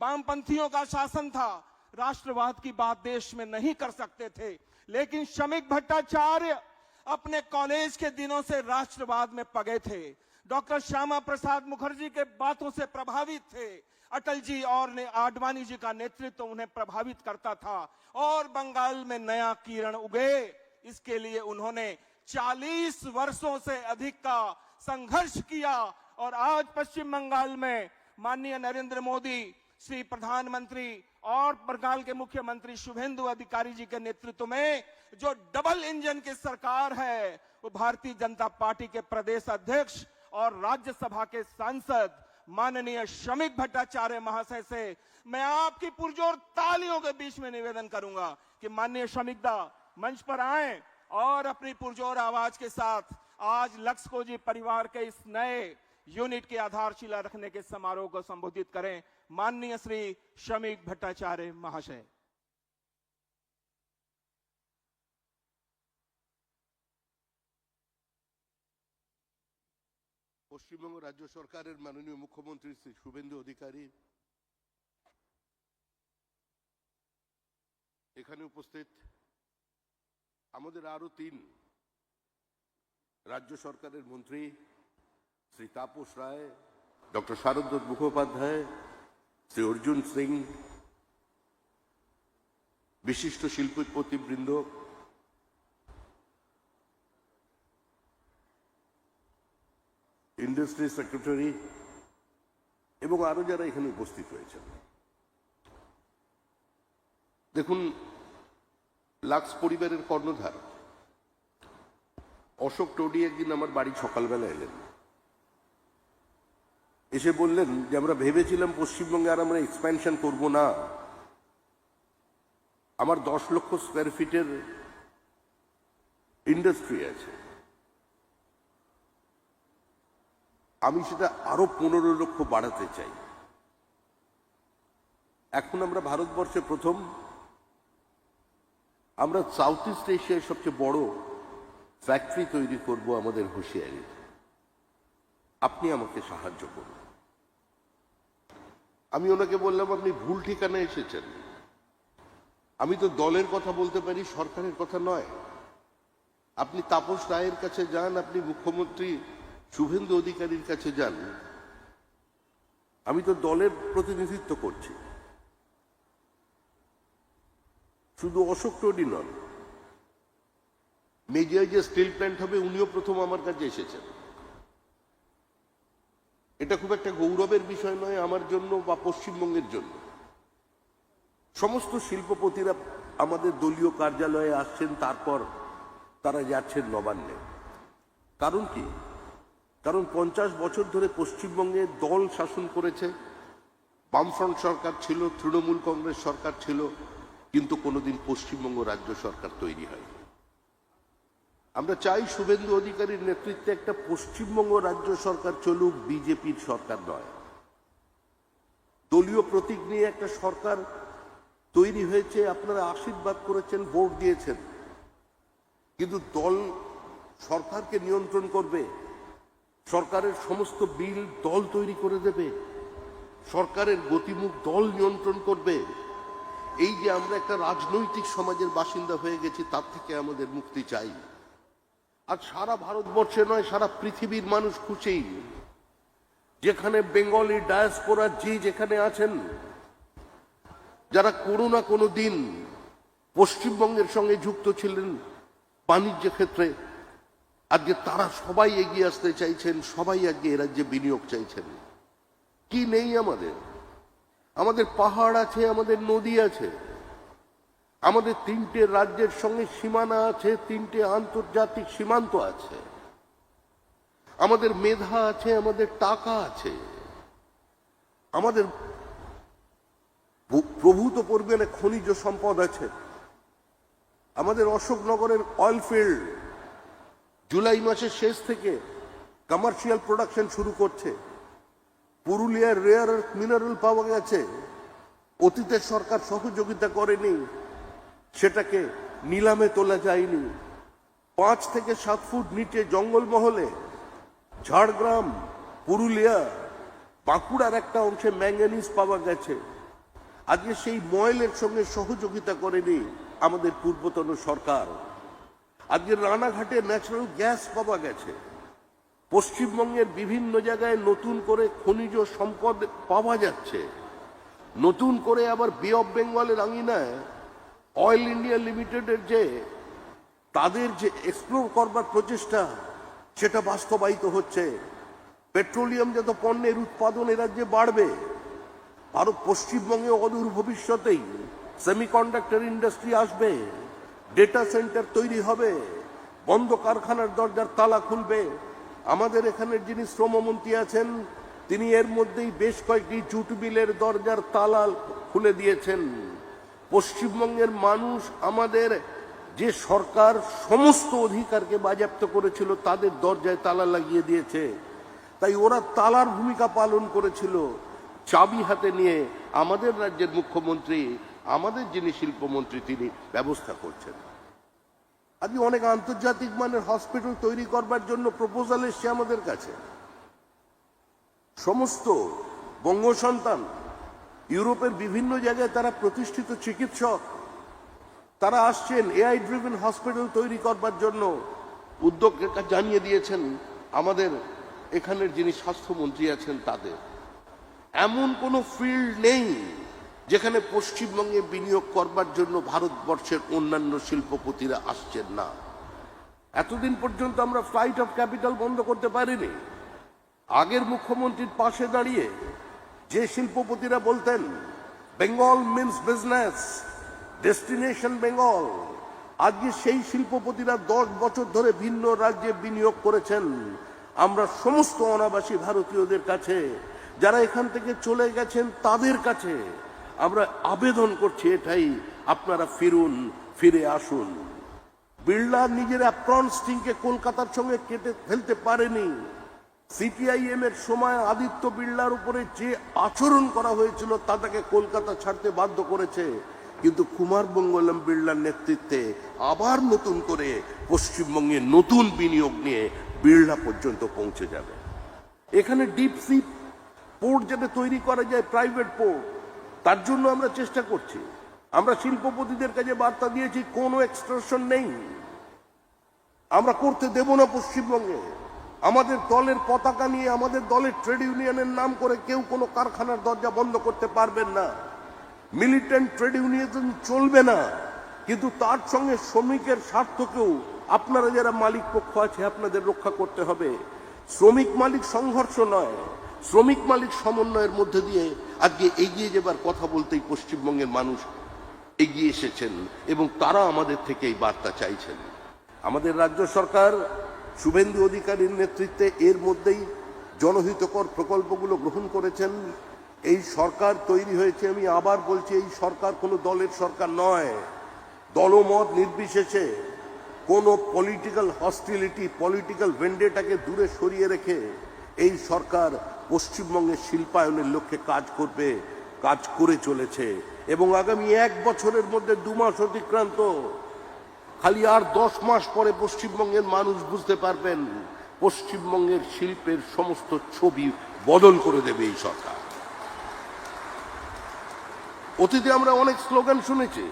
वामपंथियों का शासन था, राष्ट्रवाद की बात देश में नहीं कर सकते थे, लेकिन श्रमिक भट्टाचार्य अपने कॉलेज के दिनों से राष्ट्रवाद में पगे थे। डॉक्टर श्यामा प्रसाद मुखर्जी के बातों से प्रभावित थे। अटल जी और आडवाणी जी का नेतृत्व उन्हें प्रभावित करता था और बंगाल में नया किरण उगे, इसके लिए उन्होंने 40 वर्षों से अधिक का संघर्ष किया और आज पश्चिम बंगाल में माननीय नरेंद्र मोदी श्री प्रधानमंत्री और बंगाल के मुख्यमंत्री शुभेंदु अधिकारी जी के नेतृत्व में जो डबल इंजन की सरकार है, वो भारतीय जनता पार्टी के प्रदेश अध्यक्ष और राज्यसभा के सांसद माननीय श्रमिक भट्टाचार्य महाशय से मैं आपकी पुरजोर तालियों के बीच में निवेदन करूंगा कि माननीय श्रमिक दा मंच पर आए और अपनी पुरजोर आवाज के साथ आज लक्ष्कोजी परिवार के इस नए यूनिट की आधारशिला रखने के समारोह को संबोधित करें। माननीय श्री श्रमिक भट्टाचार्य महाशय। পশ্চিমবঙ্গ রাজ্য সরকারের মাননীয় মুখ্যমন্ত্রী শ্রী শুভেন্দু অধিকারী, এখানে উপস্থিত আমাদের আরো 3 রাজ্য সরকারের মন্ত্রী শ্রী তাপস রায়, ডক্টর শারদ মুখোপাধ্যায়, শ্রী অর্জুন সিং, বিশিষ্ট শিল্পপতিবৃন্দ, ইন্ডাস্ট্রি সেক্রেটারি এবং আরো যারা এখানে উপস্থিত হয়েছেন। দেখুন, লাক্স পরিবারের কর্ণধার অশোক টোডি একদিন আমার বাড়ি সকালবেলা এলেন, এসে বললেন যে আমরা ভেবেছিলাম পশ্চিমবঙ্গে আর আমরা এক্সপ্যানশন করব না, আমার 10 লক্ষ স্কয়ার ফিটের ইন্ডাস্ট্রি আছে, আমি সেটা আরো 15 লক্ষ বাড়াতে চাই। এখন আমরা ভারতবর্ষে প্রথম, আমরা সাউথ ইস্ট এশিয়ার সবচেয়ে বড় ফ্যাক্টরি তৈরি করব আমাদের হুঁশিয়ারি, আপনি আমাকে সাহায্য করুন। আমি ওনাকে বললাম আপনি ভুল ঠিকানায় এসেছেন, আমি তো দলের কথা বলতে পারি, সরকারের কথা নয়। আপনি তাপস রায়ের কাছে যান, আপনি মুখ্যমন্ত্রী শুভেন্দু অধিকারীর কাছে যান, আমি তো দলের প্রতিনিধিত্ব করছি। শুধু অশোক টোডি নন, মেজিয়ায় যে স্টিল প্ল্যান্ট হবে উনিও প্রথম আমার কাছে এসেছেন। এটা খুব একটা গৌরবের বিষয় নয় আমার জন্য বা পশ্চিমবঙ্গের জন্য। সমস্ত শিল্পপতিরা আমাদের দলীয় কার্যালয়ে আসছেন, তারপর তারা যাচ্ছেন নবান্নে। কারণ কি? কারণ 50 বছর ধরে পশ্চিমবঙ্গে দল শাসন করেছে, বামফ্রন্ট সরকার ছিল, তৃণমূল কংগ্রেস সরকার ছিল, কিন্তু কোনোদিন পশ্চিমবঙ্গ রাজ্য সরকার তৈরি হয়নি। আমরা চাই শুভেন্দু অধিকারীর নেতৃত্বে একটা পশ্চিমবঙ্গ রাজ্য সরকার চলুক, বিজেপির সরকার নয়। দলীয় প্রতীক নিয়ে একটা সরকার তৈরি হয়েছে, আপনারা আশীর্বাদ করেছেন, ভোট দিয়েছেন, কিন্তু দল সরকারকে নিয়ন্ত্রণ করবে, সরকারের সমস্ত বিল দল তৈরি করে দেবে, সরকারের গতিমুখ দল নিয়ন্ত্রণ করবে। এই যে আমরা একটা রাজনৈতিক সমাজের বাসিন্দা হয়ে গেছি, তার থেকে আমাদের মুক্তি চাই। আর সারা ভারতবর্ষে নয়, সারা পৃথিবীর মানুষ খুশি, যেখানে বেঙ্গলি ডায়াসপোরা যে যেখানে আছেন, যারা কোনো না কোনো দিন পশ্চিমবঙ্গের সঙ্গে যুক্ত ছিলেন বাণিজ্য ক্ষেত্রে, আজকে তারা সবাই এগিয়ে আসতে চাইছেন, সবাই আজকে এ রাজ্যে বিনিয়োগ চাইছেন। কি নেই আমাদের? আমাদের পাহাড় আছে, আমাদের নদী আছে, আমাদের 3টে রাজ্যের সঙ্গে সীমানা আছে, 3টে আন্তর্জাতিক সীমান্ত আছে, আমাদের মেধা আছে, আমাদের টাকা আছে, আমাদের প্রভূত পরিমাণে খনিজ সম্পদ আছে। আমাদের অশোকনগরের অয়েল ফিল্ড জুলাই মাসের শেষ থেকে কমার্শিয়াল প্রোডাকশন শুরু করছে। পুরুলিয়ার রেয়ার আর্থ মিনারেল পাওয়া গেছে, অতীতের সরকার সহযোগিতা করেনি, সেটাকে নিলামে তোলা যায়নি। 5 থেকে 7 ফুট নিচে জঙ্গলমহলে ঝাড়গ্রাম, পুরুলিয়া, বাঁকুড়ার একটা অংশে ম্যাঙ্গানিজ পাওয়া গেছে। আজকে সেই ময়লের সঙ্গে সহযোগিতা করেনি আমাদের পূর্বতন সরকার। আজকে রানাঘাটে ন্যাচারাল গ্যাস পাওয়া গেছে। পশ্চিমবঙ্গের বিভিন্ন জায়গায় নতুন করে খনিজ সম্পদ পাওয়া যাচ্ছে। নতুন করে আবার বে অফ বেঙ্গলের আঙিনায় অয়েল ইন্ডিয়া লিমিটেডের যে তাদের যে এক্সপ্লোর করবার প্রচেষ্টা সেটা বাস্তবায়িত হচ্ছে। পেট্রোলিয়ামজাত পণ্যের উৎপাদন এ রাজ্যে বাড়বে। ভারত পশ্চিমবঙ্গে অদূর ভবিষ্যতেই সেমিকন্ডাক্টর ইন্ডাস্ট্রি আসবে, ডেটা সেন্টার তৈরি হবে, বন্ধ কারখানার দরজার তালা খুলবে। আমাদের এখানের যিনি শ্রমমন্ত্রী আছেন তিনি এর মধ্যেই বেশ কয়েকটি জুট মিলের দরজার তালা খুলে দিয়েছেন। পশ্চিমবঙ্গের মানুষ আমাদের যে সরকার সমস্ত অধিকারকে বাজেয়াপ্ত করেছিল তাদের দরজায় তালা লাগিয়ে দিয়েছে। তাই ওরা তালার ভূমিকা পালন করেছিল। চাবি হাতে নিয়ে আমাদের রাজ্যের মুখ্যমন্ত্রী, আমাদের যিনি শিল্পমন্ত্রী, তিনি ব্যবস্থা করছেন। আজকে অনেক আন্তর্জাতিক মানের হসপিটাল তৈরি করবার জন্য প্রপোজাল এসছে আমাদের কাছে। সমস্ত বঙ্গ সন্তান ইউরোপের বিভিন্ন জায়গায় তারা প্রতিষ্ঠিত চিকিৎসক, তারা আসছেন এআই ড্রিভেন হসপিটাল তৈরি করবার জন্য। উদ্যোগ জানিয়ে দিয়েছেন আমাদের এখানের যিনি স্বাস্থ্যমন্ত্রী আছেন তাদের। এমন কোনো ফিল্ড নেই যেখানে পশ্চিমবঙ্গে বিনিয়োগ করবার জন্য ভারতবর্ষের অন্যান্য শিল্পপতিরা আসছেন না। এতদিন পর্যন্ত আমরা ফ্লাইট অফ ক্যাপিটাল বন্ধ করতে পারিনি। আগের মুখ্যমন্ত্রীর পাশে দাঁড়িয়ে যে শিল্পপতিরা বলতেন Bengal means business, destination Bengal, আজকে সেই শিল্পপতিরা 10 বছর ধরে ভিন্ন রাজ্যে বিনিয়োগ করেছেন। আমরা সমস্ত অনাবাসী ভারতীয়দের কাছে, যারা এখান থেকে চলে গেছেন তাদের কাছে আমরা আবেদন করছি এটাই, আপনারা ফিরুন, ফিরে আসুন। বিড়লা নিজের অ্যাপ্রন স্টিংকে কলকাতার সঙ্গে কেটে ফেলতে পারেনি। সিপিআইএম এর সময় আদিত্য বিড়লার উপরে যে আচরণ করা হয়েছিল তা তাকে কলকাতা ছাড়তে বাধ্য করেছে। কিন্তু কুমার মঙ্গলম বিড়লার নেতৃত্বে আবার নতুন করে পশ্চিমবঙ্গে নতুন বিনিয়োগ নিয়ে বিড়লা পর্যন্ত পৌঁছে যাবে। এখানে ডিপ সি পোর্ট যাতে তৈরি করা যায়, প্রাইভেট পোর্ট, তার জন্য আমরা চেষ্টা করছি। আমরা শিল্পপতিদের কাছে বার্তা দিয়েছি কোনো এক্সট্রাকশন নেই, আমরা করতে দেব না পশ্চিমবঙ্গে। আমাদের দলের পতাকা নিয়ে, আমাদের দলের ট্রেড ইউনিয়নের নাম করে কেউ কোনো কারখানার দরজা বন্ধ করতে পারবেন না। মিলিটেন্ট ট্রেড ইউনিয়ন চলবে না, কিন্তু তার সঙ্গে শ্রমিকের স্বার্থকেও আপনারা যারা মালিক পক্ষ আছে আপনাদের রক্ষা করতে হবে। শ্রমিক মালিক সংঘর্ষ নয়, শ্রমিক মালিক সমন্বয়ের মধ্যে দিয়ে আজকে এগিয়ে যাবার কথা বলতেই পশ্চিমবঙ্গের মানুষ এগিয়ে এসেছেন এবং তারা আমাদের থেকে এই বার্তা চাইছেন। আমাদের রাজ্য সরকার শুভেন্দু অধিকারীর নেতৃত্বে এর মধ্যেই জনহিতকর প্রকল্পগুলো গ্রহণ করেছেন। এই সরকার তৈরি হয়েছে, আমি আবার বলছি, এই সরকার কোনো দলের সরকার নয়। দলমত নির্বিশেষে কোনো পলিটিক্যাল হস্টিলিটি, পলিটিক্যাল ভেন্ডেটাকে দূরে সরিয়ে রেখে এই সরকার পশ্চিমবঙ্গের শিল্পায়নের লক্ষ্যে কাজ করবে, কাজ করে চলেছে। এবং আগামী 1 বছরের মধ্যে 2 মাস অতিক্রান্ত, খালি আর 10 মাস পরে পশ্চিমবঙ্গের মানুষ বুঝতে পারবেন পশ্চিমবঙ্গের শিল্পের সমস্ত ছবি বদল করে দেবে এই সরকার। অতীতে আমরা অনেক স্লোগান শুনেছি,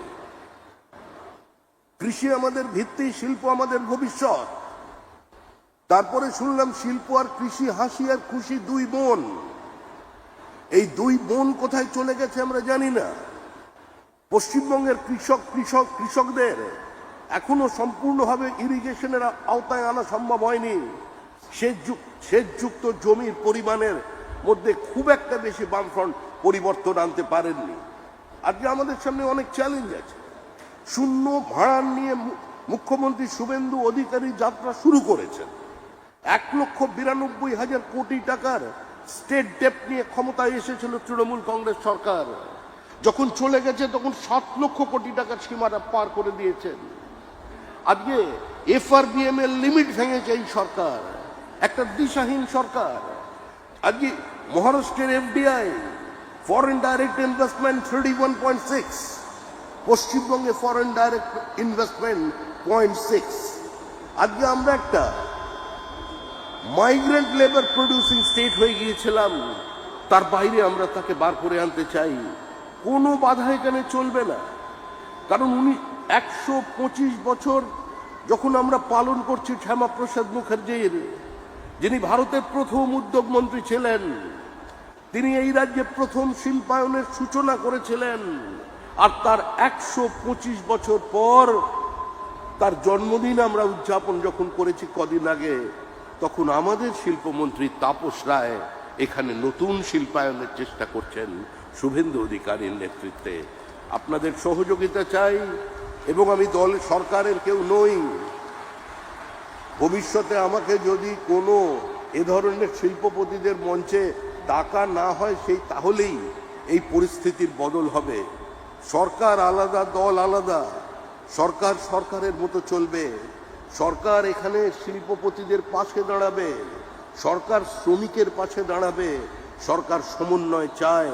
কৃষি আমাদের ভিত্তি, শিল্প আমাদের ভবিষ্যৎ। তারপরে শুনলাম শিল্প আর কৃষি হাসি আর খুশি 2 বোন। এই 2 বোন কোথায় চলে গেছে আমরা জানি না। পশ্চিমবঙ্গের কৃষকদের এখনো সম্পূর্ণভাবে ইরিগেশনের আওতায় আনা সম্ভব হয়নি। সেচযুক্ত জমির পরিমাণের মধ্যে খুব একটা বেশি বামফ্রন্ট পরিবর্তন আনতে পারেননি। আজকে আমাদের সামনে অনেক চ্যালেঞ্জ আছে। শূন্য ভাড়া নিয়ে মুখ্যমন্ত্রী শুভেন্দু অধিকারী যাত্রা শুরু করেছেন। 1,92,000 কোটি টাকার স্টেট ডেপ্ট নিয়ে ক্ষমতায় এসেছিল তৃণমূল কংগ্রেস সরকার। যখন চলে গেছে তখন 7 লক্ষ কোটি টাকার সীমাটা পার করে দিয়েছেন। আজকে এফআরবিএম এর লিমিট ভেঙেছে এই সরকার, একটা দিশাহীন সরকার। আজকে মহারাষ্ট্রের এফডিআই, ফরেন ডাইরেক্ট ইনভেস্টমেন্ট 31.6, পশ্চিমবঙ্গে ফরেন ডাইরেক্ট ইনভেস্টমেন্ট 0.6। আজকে আমরা একটা মাইগ্রেন্ট লেবার প্রডিউসিং স্টেট হয়ে গিয়েছিলাম, তার বাইরে আমরা তাকে বার করে আনতে চাই। কোনো বাধা এখানে চলবে না, কারণ উনি 125 বছর যখন আমরা পালন করছি শ্যামাপ্রসাদ মুখার্জির, যিনি ভারতের প্রথম উদ্যোগ মন্ত্রী ছিলেন, তিনি এই রাজ্যে প্রথম শিল্পায়নের সূচনা করেছিলেন, আর তার 125 বছর পর তার জন্মদিন আমরা উদযাপন যখন করেছি কদিন আগে, তখন আমাদের শিল্পমন্ত্রী তাপস রায় এখানে নতুন শিল্পায়নের চেষ্টা করছেন শুভেন্দু অধিকারীর নেতৃত্বে। আপনাদের সহযোগিতা চাই, এবং আমি দল সরকারের কেউ নই। ভবিষ্যতে আমাকে যদি কোনো এ ধরনের শিল্পপতিদের মঞ্চে ডাকা না হয়, সেই তাহলেই এই পরিস্থিতির বদল হবে। সরকার আলাদা, দল আলাদা। সরকার সরকারের মতো চলবে। সরকার এখানে শিল্পপতিদের পাশে দাঁড়াবে, সরকার শ্রমিকের পাশে দাঁড়াবে। সরকার সমন্বয় চায়,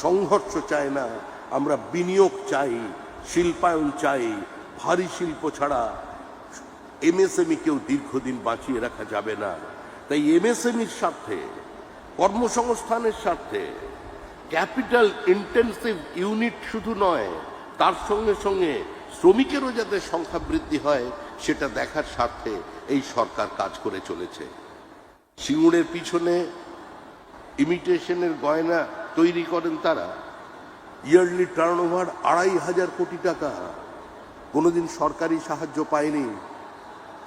সংঘর্ষ চায় না। আমরা বিনিয়োগ চাই, শিল্পায়ন চাই। ভারী শিল্প ছাড়া এমএসএমই কেউ দীর্ঘদিন বাঁচিয়ে রাখা যাবে না। তাই এমএসএমইর স্বার্থে, কর্মসংস্থানের স্বার্থে, ক্যাপিটাল ইন্টেন্সিভ ইউনিট শুধু নয়, তার সঙ্গে সঙ্গে শ্রমিকেরও যাতে সংখ্যা বৃদ্ধি হয় সেটা দেখার স্বার্থে এই সরকার কাজ করে চলেছে। সিঙ্গুরের পিছনে ইমিটেশনের গয়না তৈরি করেন তারা, ইয়ারলি টার্নওভার ২৫০০ কোটি টাকা, কোনোদিন সরকারি সাহায্য পায়নি।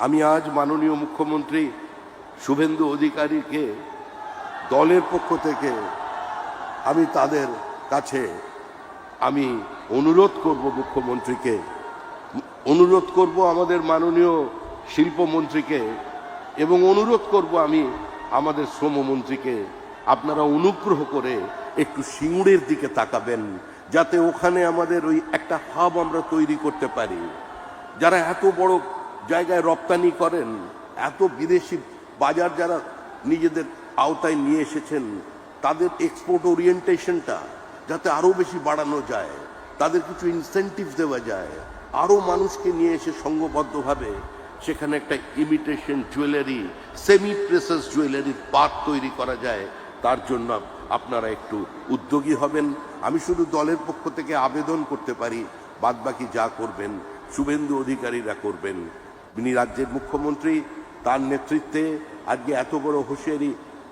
আমি আজ মাননীয় মুখ্যমন্ত্রী শুভেন্দু অধিকারীকে দলের পক্ষ থেকে আমি তাদের কাছে আমি অনুরোধ করব, মুখ্যমন্ত্রীকে অনুরোধ করব, আমাদের মাননীয় শিল্পমন্ত্রীকে, এবং অনুরোধ করব আমি আমাদের শ্রমমন্ত্রীকে, আপনারা অনুগ্রহ করে একটু সিঙ্গুরের দিকে তাকাবেন, যাতে ওখানে আমাদের ওই একটা হাব আমরা তৈরি করতে পারি। যারা এত বড় জায়গায় রপ্তানি করেন, এত বিদেশি বাজার যারা নিজেদের আওতায় নিয়ে এসেছেন, তাদের এক্সপোর্ট ওরিয়েন্টেশনটা যাতে আরো বেশি বাড়ানো যায়, তাদের কিছু ইনসেন্টিভ দেওয়া যায়, আরো মানুষকে নিয়ে এসে সংঘবদ্ধভাবে সেখানে একটা ইমিটেশন জুয়েলারি, সেমি প্রেসাস জুয়েলারির পার্ক তৈরি করা যায়, তার জন্য আপনারা একটু উদ্যোগী হবেন। আমি শুধু দলের পক্ষ থেকে আবেদন করতে পারি, বাদবাকি যা করবেন শুভেন্দু অধিকারীরা করবেন। তিনি রাজ্যের মুখ্যমন্ত্রী, তার নেতৃত্বে আজকে এত বড় হুঁশিয়ারি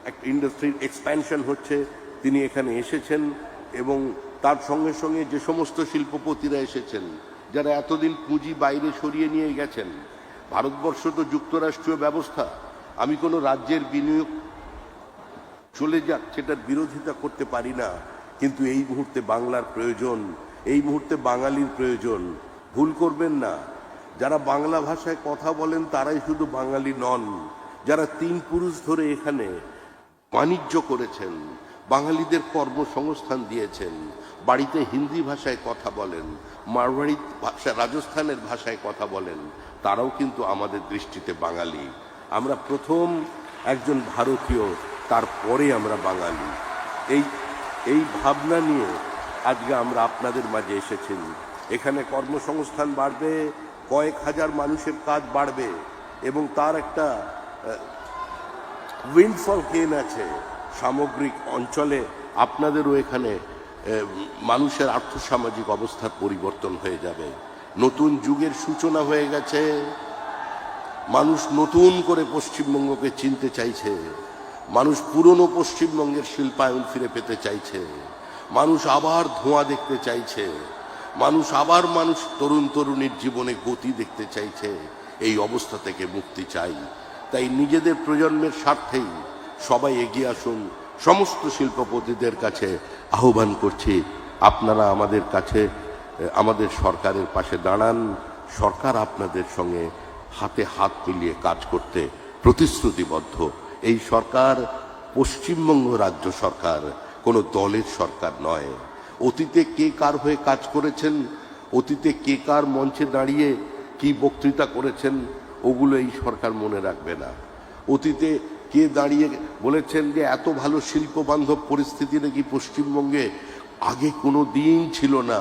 একটা ইন্ডাস্ট্রির এক্সপ্যানশন হচ্ছে, তিনি এখানে এসেছেন, এবং তার সঙ্গে সঙ্গে যে সমস্ত শিল্পপতিরা এসেছেন, যারা এতদিন পুঁজি বাইরে সরিয়ে নিয়ে গেছেন। ভারতবর্ষ তো যুক্তরাষ্ট্রীয় ব্যবস্থা, আমি কোনো রাজ্যের বিনিয়োগ চলে যাক সেটার বিরোধিতা করতে পারি না, কিন্তু এই মুহূর্তে বাংলার প্রয়োজন, এই মুহূর্তে বাঙালির প্রয়োজন। ভুল করবেন না, যারা বাংলা ভাষায় কথা বলেন তারাই শুধু বাঙালি নন। যারা ৩ পুরুষ ধরে এখানে বাণিজ্য করেছেন, বাঙালিদের কর্মসংস্থান দিয়েছেন, বাড়িতে হিন্দি ভাষায় কথা বলেন, মারওয়াড়ি ভাষা, রাজস্থানের ভাষায় কথা বলেন, তারাও কিন্তু আমাদের দৃষ্টিতে বাঙালি। আমরা প্রথম একজন ভারতীয়, তারপরে আমরা বাঙালি। এই ভাবনা নিয়ে আজকে আমরা আপনাদের মাঝে এসেছি। এখানে কর্মসংস্থান বাড়বে, কয়েক হাজার মানুষের কাজ বাড়বে, এবং তার একটা উইন্ডফল গেইন আছে। সামগ্রিক অঞ্চলে আপনাদেরও এখানে মানুষের আর্থসামাজিক অবস্থার পরিবর্তন হয়ে যাবে। নতুন যুগের সূচনা হয়ে গেছে। মানুষ নতুন করে পশ্চিমবঙ্গকে চিনতে চাইছে। মানুষ পুরনো পশ্চিমবঙ্গের শিল্পায়ন ফিরে পেতে চাইছে। মানুষ আবার ধোঁয়া দেখতে চাইছে। মানুষ তরুণ তরুণীর জীবনে গতি দেখতে চাইছে। এই অবস্থা থেকে মুক্তি চাই। তাই নিজেদের প্রজন্মের স্বার্থেই সবাই এগিয়ে আসুন। সমস্ত শিল্পপতিদের কাছে আহ্বান করছি, আপনারা আমাদের কাছে, আমাদের সরকারের পাশে দাঁড়ান। সরকার আপনাদের সঙ্গে হাতে হাত মিলিয়ে কাজ করতে প্রতিশ্রুতিবদ্ধ। এই সরকার পশ্চিমবঙ্গ রাজ্য সরকার, কোনো দলের সরকার নয়। অতীতে কে কার হয়ে কাজ করেছেন, অতীতে কে কার মঞ্চে দাঁড়িয়ে কি বক্তৃতা করেছেন, ওগুলো এই সরকার মনে রাখবে না। অতীতে কে দাঁড়িয়ে বলেছেন যে এত ভালো শিল্প বান্ধব পরিস্থিতি নাকি পশ্চিমবঙ্গে আগে কোনো দিন ছিল না,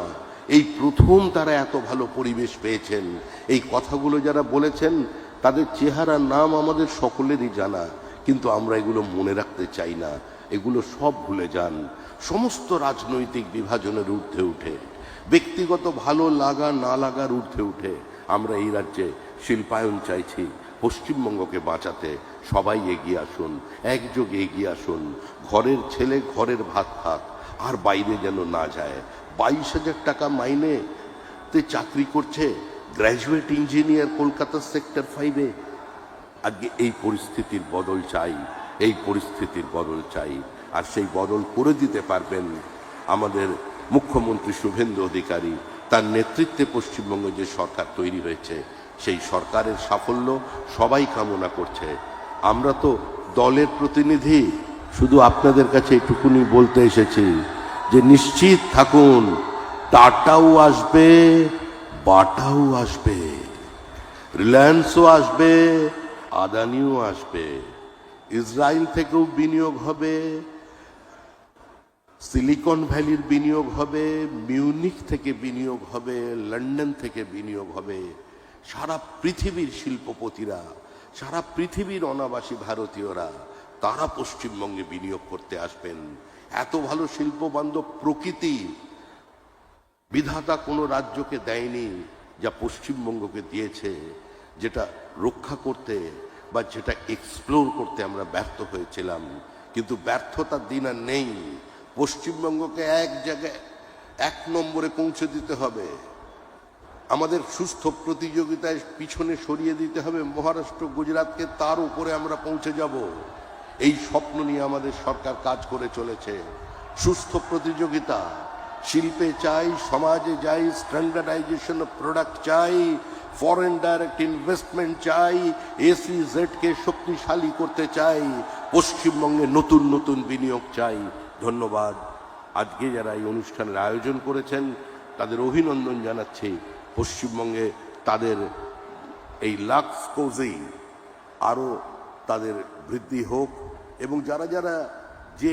এই প্রথম তারা এত ভালো পরিবেশ পেয়েছেন। এই কথাগুলো যারা বলেছেন তাদের চেহারা নাম আমাদের সকলেরই জানা, কিন্তু আমরা এগুলো মনে রাখতে চাই না। এগুলো সব ভুলে যান। সমস্ত রাজনৈতিক বিভাজনের ঊর্ধ্বে উঠে, ব্যক্তিগত ভালো লাগা না লাগার ঊর্ধ্বে উঠে আমরা এই রাজ্যে শিল্পায়ন চাইছি। পশ্চিমবঙ্গকে বাঁচাতে সবাই এগিয়ে আসুন, একযোগে এগিয়ে আসুন। ঘরের ছেলে ঘরের ভাত খাক, আর বাইরে যেন না যায়। 22,000 টাকা মাইনে তে চাকরি করছে গ্র্যাজুয়েট ইঞ্জিনিয়ার কলকাতা সেক্টর 5-এ। আজকে এই পরিস্থিতির বদল চাই, এই পরিস্থিতির বদল চাই। আর সেই বদল করে দিতে পারবেন আমাদের মুখ্যমন্ত্রী শুভেন্দু অধিকারী। তার নেতৃত্বে পশ্চিমবঙ্গে যে সরকার তৈরি হয়েছে, সেই সরকারের সাফল্য সবাই কামনা করছে। আমরা তো দলের প্রতিনিধি, শুধু আপনাদের কাছে এটুকুনি বলতে এসেছি যে নিশ্চিত থাকুন, টাটাও আসবে, বাটাও আসবে, রিলায়েন্সও আসবে, আদানিও আসবে। ইসরায়েল থেকেও বিনিয়োগ হবে, সিলিকন ভ্যালির বিনিয়োগ হবে, মিউনিক থেকে বিনিয়োগ হবে, লন্ডন থেকে বিনিয়োগ হবে। সারা পৃথিবীর শিল্পপতিরা, সারা পৃথিবীর অনাবাসী ভারতীয়রা, তারা পশ্চিমবঙ্গে বিনিয়োগ করতে আসবেন। এত ভালো শিল্প বান্ধব প্রকৃতি বিধাতা কোনো রাজ্যকে দেয়নি যা পশ্চিমবঙ্গকে দিয়েছে, যেটা রক্ষা করতে বা যেটা এক্সপ্লোর করতে আমরা ব্যর্থ হয়েছিলাম। কিন্তু ব্যর্থতার দিন আর নেই। পশ্চিমবঙ্গকে এক জায়গায় 1 নম্বরে পৌঁছে দিতে হবে। আমাদের সুস্থ প্রতিযোগিতায় পিছনে সরিয়ে দিতে হবে মহারাষ্ট্র গুজরাটকে, তার উপরে আমরা পৌঁছে যাব। এই স্বপ্ন নিয়ে আমাদের সরকার কাজ করে চলেছে। সুস্থ প্রতিযোগিতা শিল্পে চাই, সমাজে চাই, স্ট্যান্ডার্ডাইজেশন অফ প্রোডাক্ট চাই, ফরেন ডাইরেক্ট ইনভেস্টমেন্ট চাই, এসইজেড কে শক্তিশালী করতে চাই, পশ্চিমবঙ্গে নতুন নতুন বিনিয়োগ চাই। ধন্যবাদ। আজকে যারা এই অনুষ্ঠানের আয়োজন করেছেন তাদের অভিনন্দন জানাচ্ছি। পশ্চিমবঙ্গে তাদের এই লাক্স কোজেই আরও তাদের বৃদ্ধি হোক, এবং যারা যারা যে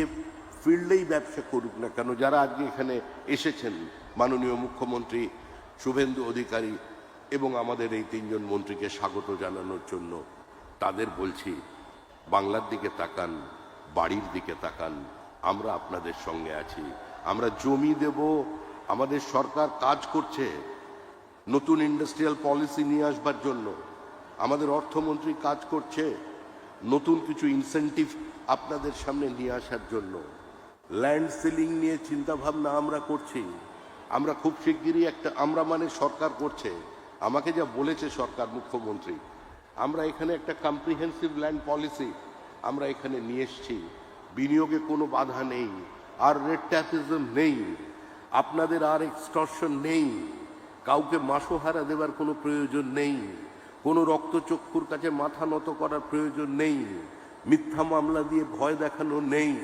ফিল্ডেই ব্যবসা করুক না কেন, যারা আজকে এখানে এসেছেন, মাননীয় মুখ্যমন্ত্রী শুভেন্দু অধিকারী এবং আমাদের এই 3 জন মন্ত্রীকে স্বাগত জানানোর জন্য, তাদের বলছি বাংলার দিকে তাকান, বাড়ির দিকে তাকান। আমরা আপনাদের সঙ্গে আছি। আমরা জমি দেব, আমাদের সরকার কাজ করছে নতুন ইন্ডাস্ট্রিয়াল পলিসি নিয়ে আসবার জন্য। আমাদের অর্থমন্ত্রী কাজ করছে নতুন কিছু ইনসেন্টিভ আপনাদের সামনে নিয়ে আসার জন্য। ল্যান্ড সিলিং নিয়ে চিন্তা ভাবনা আমরা করছি। আমরা খুব শিগগিরই একটা, আমরা মানে সরকার করছে, আমাকে যা বলেছে সরকার মুখ্যমন্ত্রী, আমরা এখানে একটা কম্প্রিহেন্সিভ ল্যান্ড পলিসি আমরা এখানে নিয়ে এসেছি। বিনিয়োগে কোনো বাধা নেই, আর রেড ট্যাপিজম নেই, আপনাদের আর এক্সটর্শন নেই, কাউকে মাসোহারা দেবার কোনো প্রয়োজন নেই, কোনো রক্তচক্ষুর কাছে মাথা নত করার প্রয়োজন নেই, মিথ্যা মামলা দিয়ে ভয় দেখানো নেই,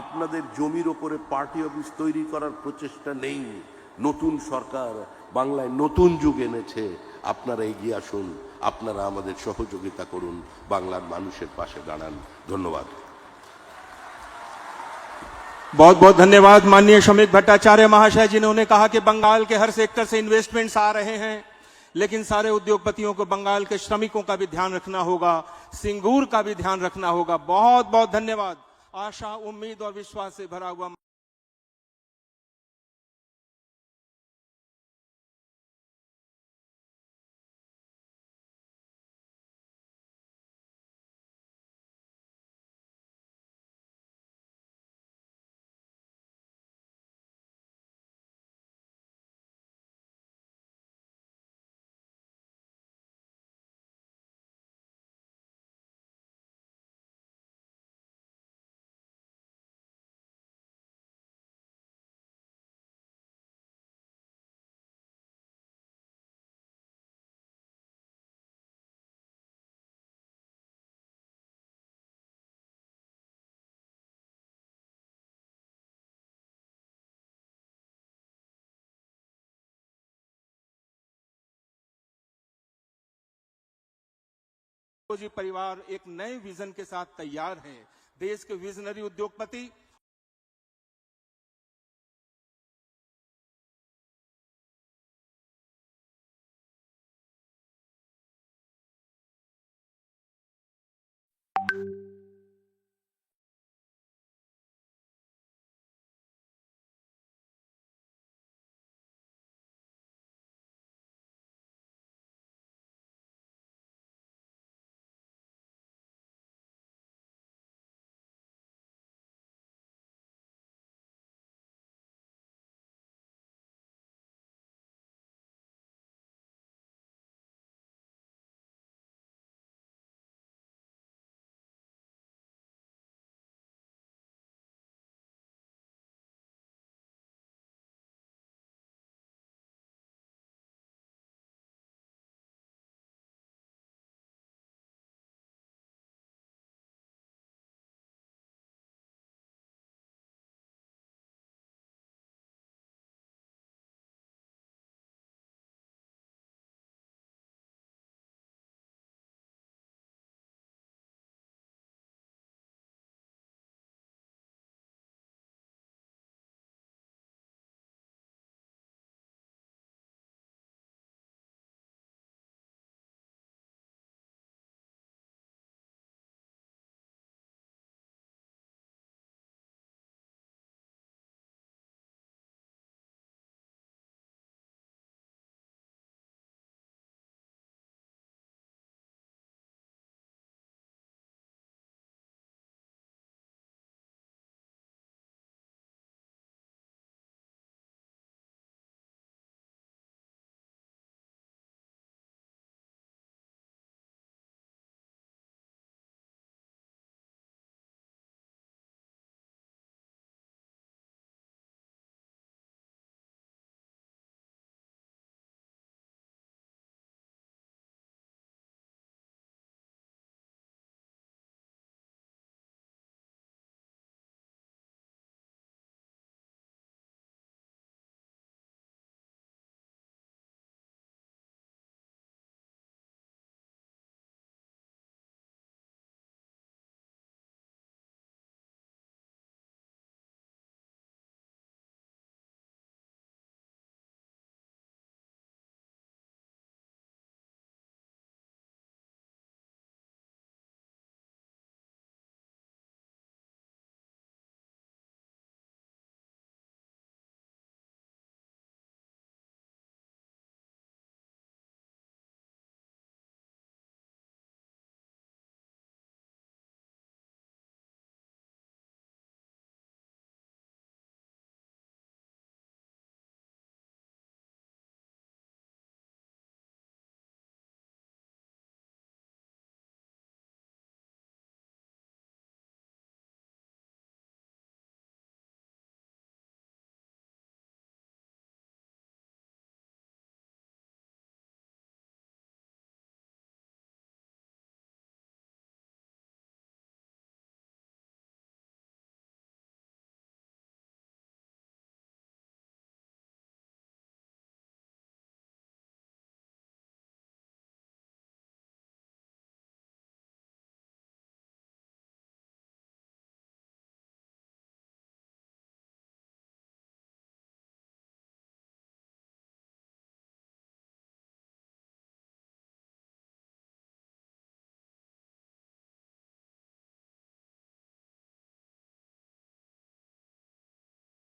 আপনাদের জমির ওপরে পার্টি অফিস তৈরি করার প্রচেষ্টা নেই। নতুন সরকার বাংলায় নতুন যুগ এনেছে। আপনারা এগিয়ে আসুন, আপনারা আমাদের সহযোগিতা করুন, বাংলার মানুষের পাশে দাঁড়ান। ধন্যবাদ। बहुत बहुत धन्यवाद माननीय श्रमिक भट्टाचार्य महाशय, जिन्होंने कहा कि बंगाल के हर सेक्टर से इन्वेस्टमेंट्स आ रहे हैं, लेकिन सारे उद्योगपतियों को बंगाल के श्रमिकों का भी ध्यान रखना होगा, सिंगूर का भी ध्यान रखना होगा। बहुत बहुत धन्यवाद। आशा, उम्मीद और विश्वास से भरा हुआ जी परिवार एक नए विजन के साथ तैयार है। देश के विजनरी उद्योगपति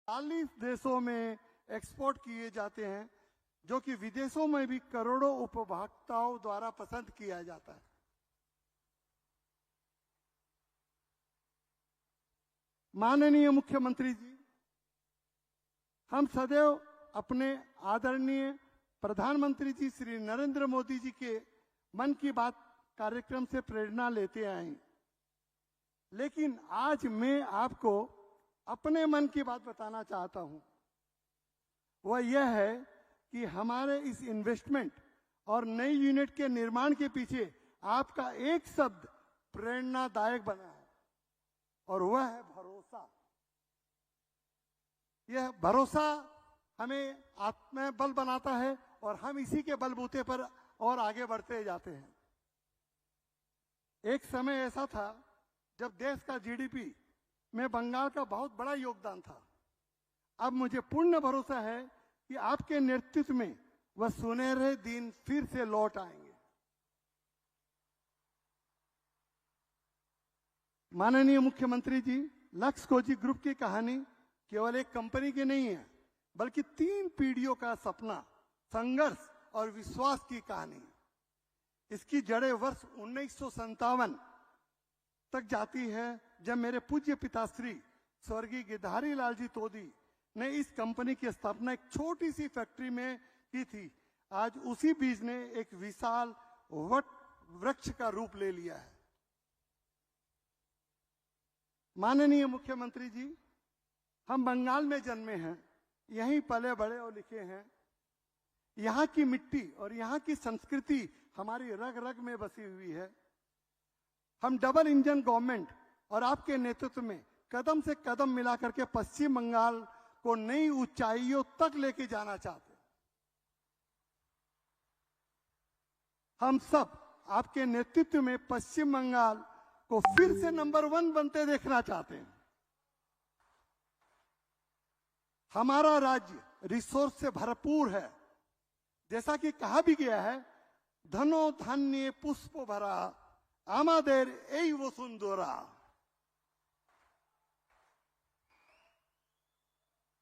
40 देशों में एक्सपोर्ट किए जाते हैं, जो कि विदेशों में भी करोड़ों उपभोक्ताओं द्वारा पसंद किया जाता है। माननीय मुख्यमंत्री जी, हम सदैव अपने आदरणीय प्रधानमंत्री जी श्री नरेंद्र मोदी जी के मन की बात कार्यक्रम से प्रेरणा लेते आए हैं, लेकिन आज मैं आपको अपने मन की बात बताना चाहता हूं। वह यह है कि हमारे इस इन्वेस्टमेंट और नई यूनिट के निर्माण के पीछे आपका एक शब्द प्रेरणादायक बना है, और वह है भरोसा। यह भरोसा हमें आत्मबल बनाता है और हम इसी के बलबूते पर और आगे बढ़ते जाते हैं। एक समय ऐसा था जब देश का जीडीपी में बंगाल का बहुत बड़ा योगदान था। अब मुझे पूर्ण भरोसा है कि आपके नेतृत्व में वह सुनहरे दिन फिर से लौट आएंगे। माननीय मुख्यमंत्री जी, लक्स कोजी ग्रुप की कहानी केवल एक कंपनी की नहीं है, बल्कि 3 पीढ़ियों का सपना, संघर्ष और विश्वास की कहानी है। इसकी जड़ें वर्ष 1957 तक जाती है, जब मेरे पूज्य पिताश्री स्वर्गीय गिरधारी लाल जी तोदी ने इस कंपनी की स्थापना एक छोटी सी फैक्ट्री में की थी। आज उसी बीज ने एक विशाल वट वृक्ष का रूप ले लिया है। माननीय मुख्यमंत्री जी, हम बंगाल में जन्मे हैं, यहीं पले बड़े और लिखे हैं। यहाँ की मिट्टी और यहाँ की संस्कृति हमारी रग रग में बसी हुई है। हम डबल इंजन गवर्नमेंट और आपके नेतृत्व में कदम से कदम मिलाकर के पश्चिम बंगाल को नई ऊंचाइयों तक लेके जाना चाहते हैं। हम सब आपके नेतृत्व में पश्चिम बंगाल को फिर से नंबर 1 बनते देखना चाहते हैं। हमारा राज्य रिसोर्स से भरपूर है। जैसा कि कहा भी गया है, धनो धान्य पुष्प भरा आमादेर এই वसुंधरा।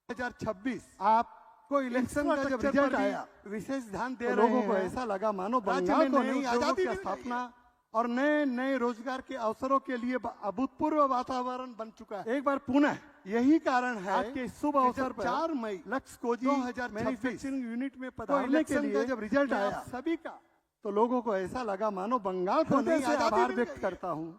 2026 आपको इलेक्शन का जब रिजल्ट आया, विशेष ध्यान दे लोगों को ऐसा लगा मानो बंगाल को नई आजादी की स्थापना और नए नए रोजगार के अवसरों के लिए अभूतपूर्व वातावरण बन चुका है। एक बार पुनः यही कारण है आज के शुभ अवसर पर 4 मई लक्स कोजी 2026 मैन्युफैक्चरिंग यूनिट में पधारने के लिए जब रिजल्ट आया सभी का, तो लोगों को ऐसा लगा मानो बंगाल को नई आभार व्यक्त करता हूं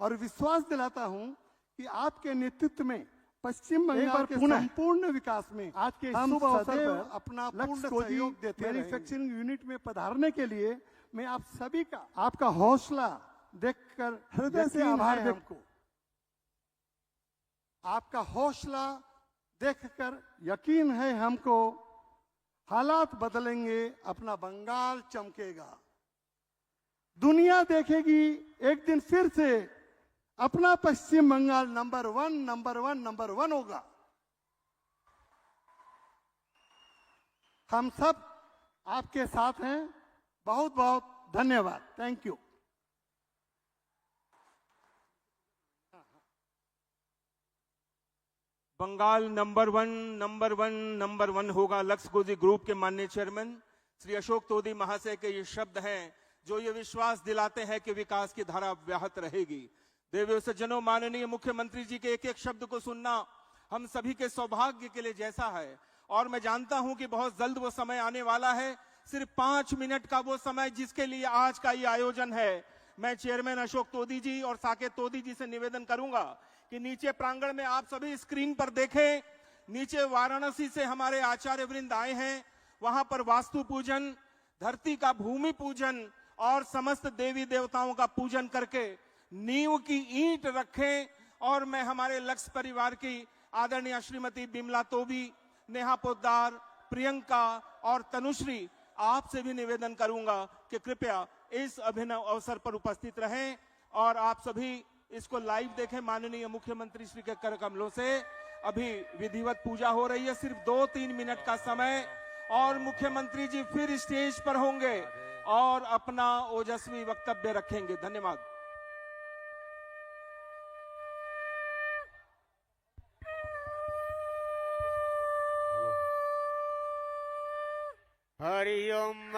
और विश्वास दिलाता हूं कि आपके नेतृत्व में पश्चिम बंगाल के संपूर्ण विकास में आज के शुभ अवसर पर अपना पूर्ण सहयोग देते हैं। मैन्युफैक्चरिंग यूनिट में पधारने के लिए मैं आप सभी का, आपका हौसला देखकर हृदय से आभार व्यक्त को आपका हौसला देखकर यकीन है हमको, हालात बदलेंगे, अपना बंगाल चमकेगा, दुनिया देखेगी एक दिन फिर से अपना पश्चिम बंगाल नंबर 1 होगा। हम सब आपके साथ हैं। बहुत बहुत धन्यवाद। Thank you. Bengal number one होगा। लक्स कोजी ग्रुप के माननीय चेयरमैन श्री अशोक तोदी महाशय के ये शब्द हैं जो ये विश्वास दिलाते हैं कि विकास की धारा अब्याहत रहेगी। देवियों सज्जनों, माननीय मुख्यमंत्री जी के एक एक शब्द को सुनना हम सभी के सौभाग्य के लिए जैसा है, और मैं जानता हूं कि बहुत जल्द वो समय आने वाला है। सिर्फ 5 मिनट का वो समय जिसके लिए आज का ये आयोजन है। मैं चेयरमैन अशोक तोदी जी और साकेत तोदी जी से निवेदन करूंगा कि नीचे प्रांगण में आप सभी स्क्रीन पर देखें, नीचे वाराणसी से हमारे आचार्य वृंद आए हैं। वहां पर वास्तु पूजन, धरती का भूमि पूजन और समस्त देवी देवताओं का पूजन करके नींव की ईंट रखें। और मैं हमारे लक्स परिवार की आदरणीय श्रीमती बिमला तोबी, नेहा पोद्दार, प्रियंका और तनुश्री, आपसे भी निवेदन करूंगा कि कृपया इस अभिनव अवसर पर उपस्थित रहें और आप सभी इसको लाइव देखें। माननीय मुख्यमंत्री श्री के कर कमलों से अभी विधिवत पूजा हो रही है। सिर्फ 2-3 मिनट का समय और मुख्यमंत्री जी फिर स्टेज पर होंगे और अपना ओजस्वी वक्तव्य रखेंगे। धन्यवाद। हरि ओम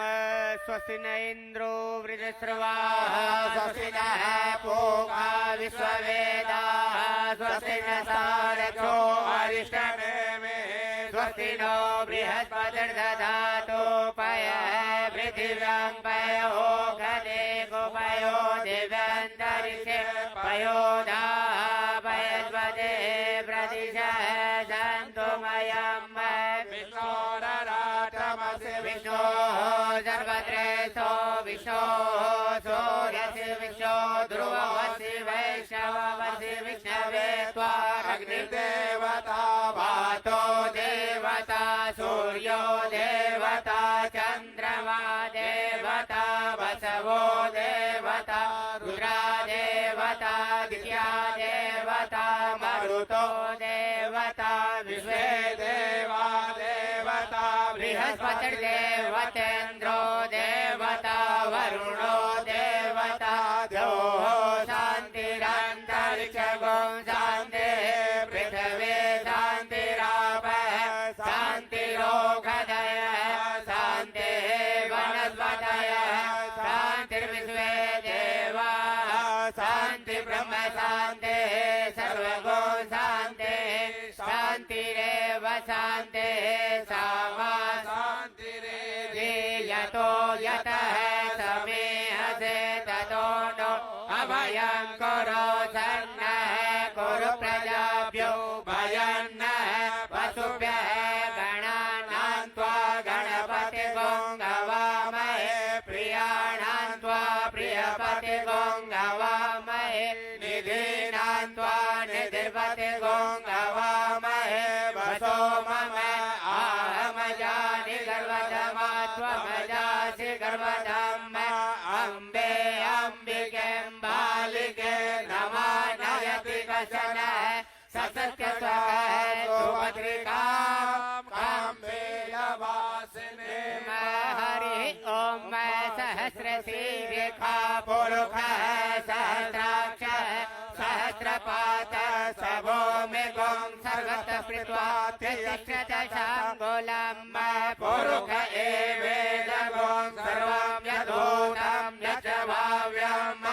स्वस्ति न इंद्रो वृद्धश्रवाः स्वस्ति नः पूषा विश्ववेदाः स्वस्ति न सारथो अरिष्टनेमिः स्वस्ति नो बृहस्पतिर्दधातु पयः पृथिव्यां पयो गणे गोपयो दिव्यान्तरिक्षे पयो धाः पयस्पते प्रदिशः सन्तुमयं विष्णो सर्वत्रेशो विष्णो सूर्यस्य विष्णो ध्रुवमसि वैष्णवमसि विष्णवे त्वाग्निर्देवता वातो देवता सूर्यो देवता चन्द्रमा देवता वसवो देवता रुद्रा देवता दित्या देवता मरुतो देवता विश्वे देवा देवता बृहस्पतिर्देवतेन्द्रो देवता वरुणो देवता द्यौः शान्तिरन्तरिक्ष शांति ब्रह्म शांति सर्वगुण शांति शांतिरेव शांति सामा शांतिरेव यतो यतः समेहसे ततो नो अभयं कुरु सन्नः कुरु प्रजाभ्यो भयन्नः वसुभ्यः गणानां त्वा गणपतिगुं गवामहे प्रियाणां त्वा प्रियपतिगुं गवामहे निधीनां त्वा निधिपतिगुं गवामहे वसो मम आहमजानि गर्वधमा त्वमजासि गर्वधम् अम्बे अम्बिकें बालिके नमानयति कशन ससत्यस्वः सुभद्रिकां काम्बेयवासिने हरि ओम सहस्रशीर्षा पुरुषः सहस्राक्षः सहस्रपातः सबो मेघं सर्वतः स्मृत्वा तिष्ठदशाङ्गुलं पुरुष एवेदगं सर्वं यदूतं यच्च भाव्यम्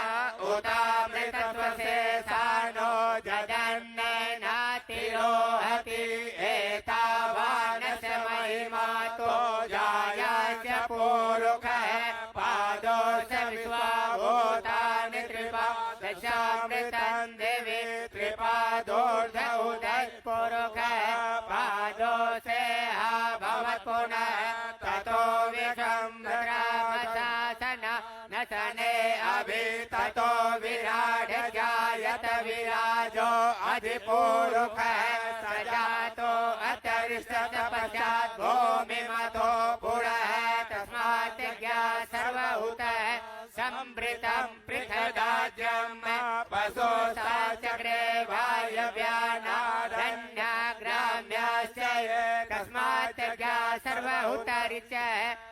उतामृतत्वशेषानो जदन्नेनातिरोहति एतावानस्य महिमा तो जायास्य पुरुषः पादोश विश्वाभूतानि त्रिपादशामृतं देवी त्रिपादोर्ध उदयपुरुषः पादोषे भवत्पुनः ततो विषम्भ्रामशासन न सने अभि ततो विराड जायत विराजो अधिपुरुषः सजातो अतरिष्ट पश्चात् भूमिमतो पुरः तस्मात् ज्ञा सर्वभूतः संवृतं पृथदाज्यम् वसो चक्रे वायव्यानारण्याग्राम्याश्च तस्मात् ज्ञा सर्वभूतरिच्य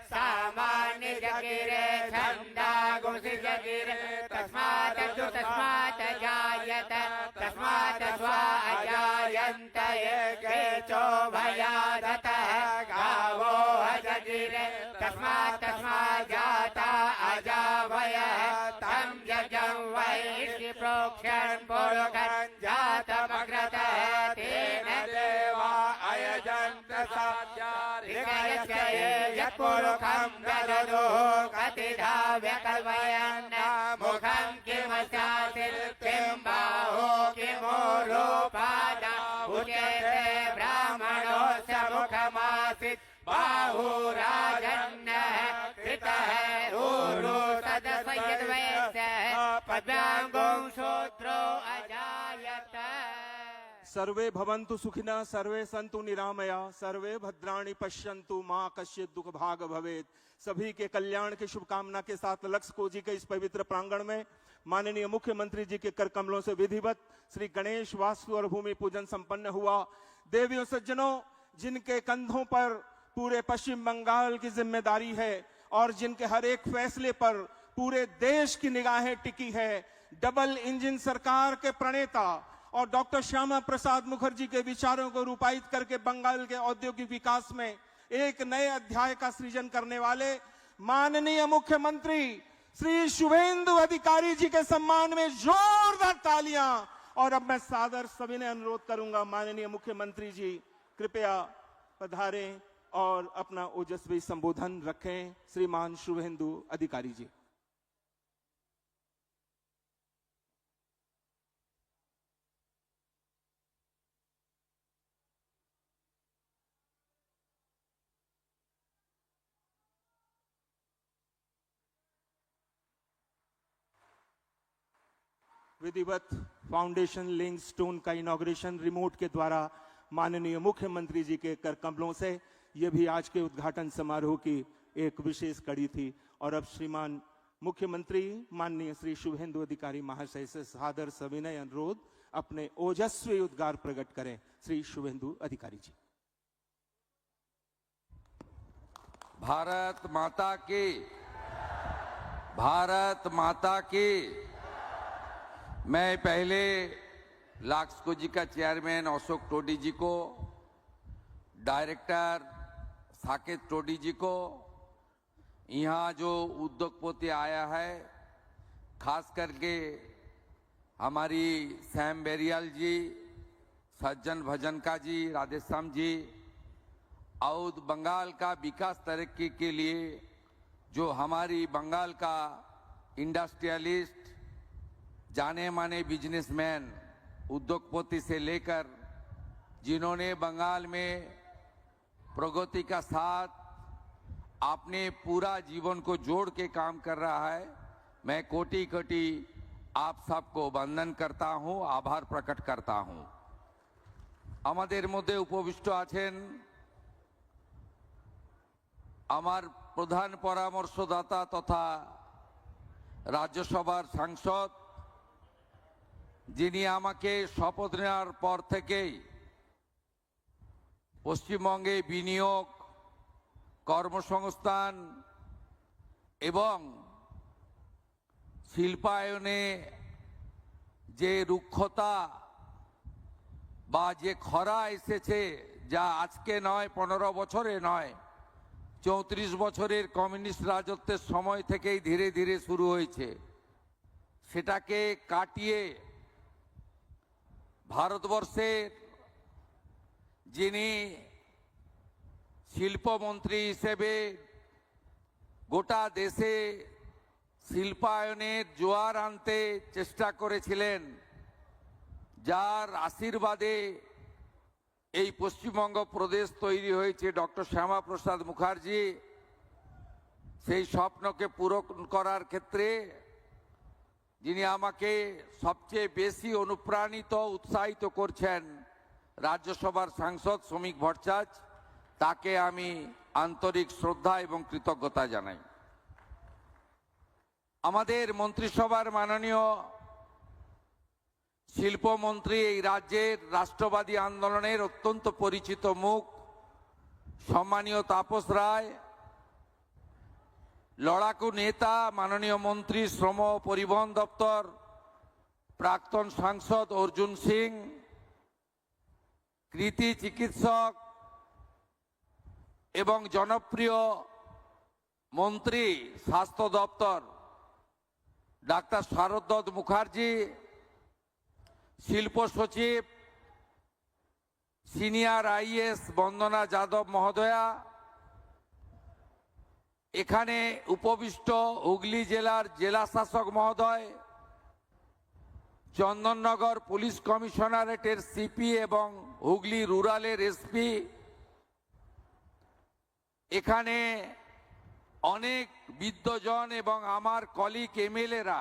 सामान्य जगिरे छन्दा गुंसि जगिरे तस्मात् जायत तस्मात् स्वा अजायन्त केचो भयादतः गावो अजगिरे तस्मात् जाता अजावयः तं यजं वै प्रोक्षन् पुरुषं जातमग्रतः तेन देवा अयजन्त साध्यारिकयस्य यत्पुरुषं दददो कतिधा व्यकल्पयन् मुखं किमस्याति किं बाहो किमूरोपादा उच्यते ब्राह्मणोऽस्य मुखमासीत् बाहुराजन्नः कृतः ऊरु सदसयद्वयस्य पद्माङ्गुं शूद्रो अजायत। सर्वे भवन्तु सुखिनः सर्वे सन्तु निरामया सर्वे भद्राणि पश्यन्तु मां कश्चित् दुख भाग भवेत्। सभी के कल्याण की शुभकामना के साथ लक्ष्यकोजी के इस पवित्र प्रांगण में माननीय मुख्यमंत्री जी के कर कमलों से विधिवत श्री गणेश वास्तु और भूमि पूजन संपन्न हुआ। देवियों सज्जनों, जिनके कंधों पर पूरे पश्चिम बंगाल की जिम्मेदारी है और जिनके हर एक फैसले पर पूरे देश की निगाहें टिकी है, डबल इंजन सरकार के प्रणेता और डॉक्टर श्यामा प्रसाद मुखर्जी के विचारों को रूपायित करके बंगाल के औद्योगिक विकास में एक नए अध्याय का सृजन करने वाले माननीय मुख्यमंत्री श्री शुभेंदु अधिकारी जी के सम्मान में जोरदार तालियां। और अब मैं सादर सविनय अनुरोध करूंगा, माननीय मुख्यमंत्री जी कृपया पधारें और अपना ओजस्वी संबोधन रखें। श्रीमान शुभेंदु अधिकारी जी। विधिवत फाउंडेशन लिंक स्टोन का इनॉग्रेशन रिमोट के द्वारा माननीय मुख्यमंत्री जी के कर कमलों से यह भी आज के उद्घाटन समारोह की एक विशेष कड़ी थी। और अब श्रीमान मुख्यमंत्री माननीय श्री शुभेंदु अधिकारी महाशय से सादर सविनय अनुरोध अपने ओजस्वी उद्गार प्रकट करें। श्री शुभेंदु अधिकारी जी। भारत माता की, भारत माता की। मैं पहले लाक्सको जी का चेयरमैन अशोक टोडी जी को, डायरेक्टर साकेत टोडी जी को, यहाँ जो उद्योगपति आया है, खास करके हमारी सैम बेरियाल जी, सज्जन भजनका जी, राधेश्याम जी, और बंगाल का विकास तरक्की के लिए जो हमारी बंगाल का इंडस्ट्रियलिस्ट, जाने माने बिजनेसमैन, उद्योगपति से लेकर जिन्होंने बंगाल में प्रगति का साथ अपने पूरा जीवन को जोड़ के काम कर रहा है, मैं कोटि कोटि आप सबको वंदन करता हूं, आभार प्रकट करता हूं। আমাদের মধ্যে উপবিষ্ট আছেন আমার প্রধান পরামর্শদাতা তথা রাজ্যসভার সাংসদ, যিনি আমাকে শপথ নেওয়ার পর থেকেই পশ্চিমবঙ্গে বিনিয়োগ, কর্মসংস্থান এবং শিল্পায়নে যে রুক্ষতা বা যে খরা এসেছে, যা আজকে নয়, 15 বছরে নয়, 34 বছরের কমিউনিস্ট রাজত্বের সময় থেকেই ধীরে ধীরে শুরু হয়েছে, সেটাকে কাটিয়ে ভারতবর্ষের যিনি শিল্পমন্ত্রী হিসেবে গোটা দেশে শিল্পায়নের জোয়ার আনতে চেষ্টা করেছিলেন, যার আশীর্বাদে এই পশ্চিমবঙ্গ প্রদেশ তৈরি হয়েছে ডক্টর শ্যামাপ্রসাদ মুখার্জি, সেই স্বপ্নকে পূরণ করার ক্ষেত্রে যিনি আমাকে সবচেয়ে বেশি অনুপ্রাণিত, উৎসাহিত করছেন, রাজ্যসভার সাংসদ শ্রমিক ভট্টাচার্য, তাকে আমি আন্তরিক শ্রদ্ধা এবং কৃতজ্ঞতা জানাই। আমাদের মন্ত্রিসভার মাননীয় শিল্পমন্ত্রী, এই রাজ্যের রাষ্ট্রবাদী আন্দোলনের অত্যন্ত পরিচিত মুখ, সম্মানীয় তাপস রায়, লড়াকু নেতা মাননীয় মন্ত্রী শ্রম ও পরিবহন দপ্তর, প্রাক্তন সাংসদ অর্জুন সিং, কৃতি চিকিৎসক এবং জনপ্রিয় মন্ত্রী স্বাস্থ্য দপ্তর ডাক্তার শারদ মুখার্জি, শিল্প সচিব সিনিয়র আইএস বন্দনা যাদব মহোদয়া, এখানে উপবিষ্ট হুগলি জেলার জেলা শাসক মহোদয়, চন্দননগর পুলিশ কমিশনারেটের সিপি এবং হুগলি রুরালের এসপি, এখানে অনেক বিদ্বজন এবং আমার কলিগ এমএলএরা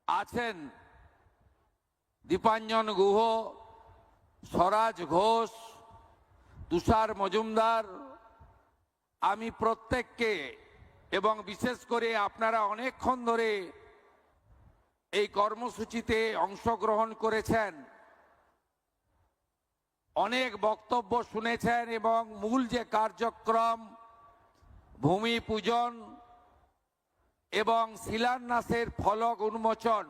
আছেন, দীপাঞ্জন গুহ, স্বরাজ ঘোষ, তুষার মজুমদার, আমি প্রত্যেককে এবং বিশেষ করে আপনারা অনেকক্ষণ ধরে এই কর্মসূচিতে অংশগ্রহণ করেছেন, অনেক বক্তব্য শুনেছেন এবং মূল যে কার্যক্রম ভূমি পূজন এবং শিলান্যাসের ফলক উন্মোচন,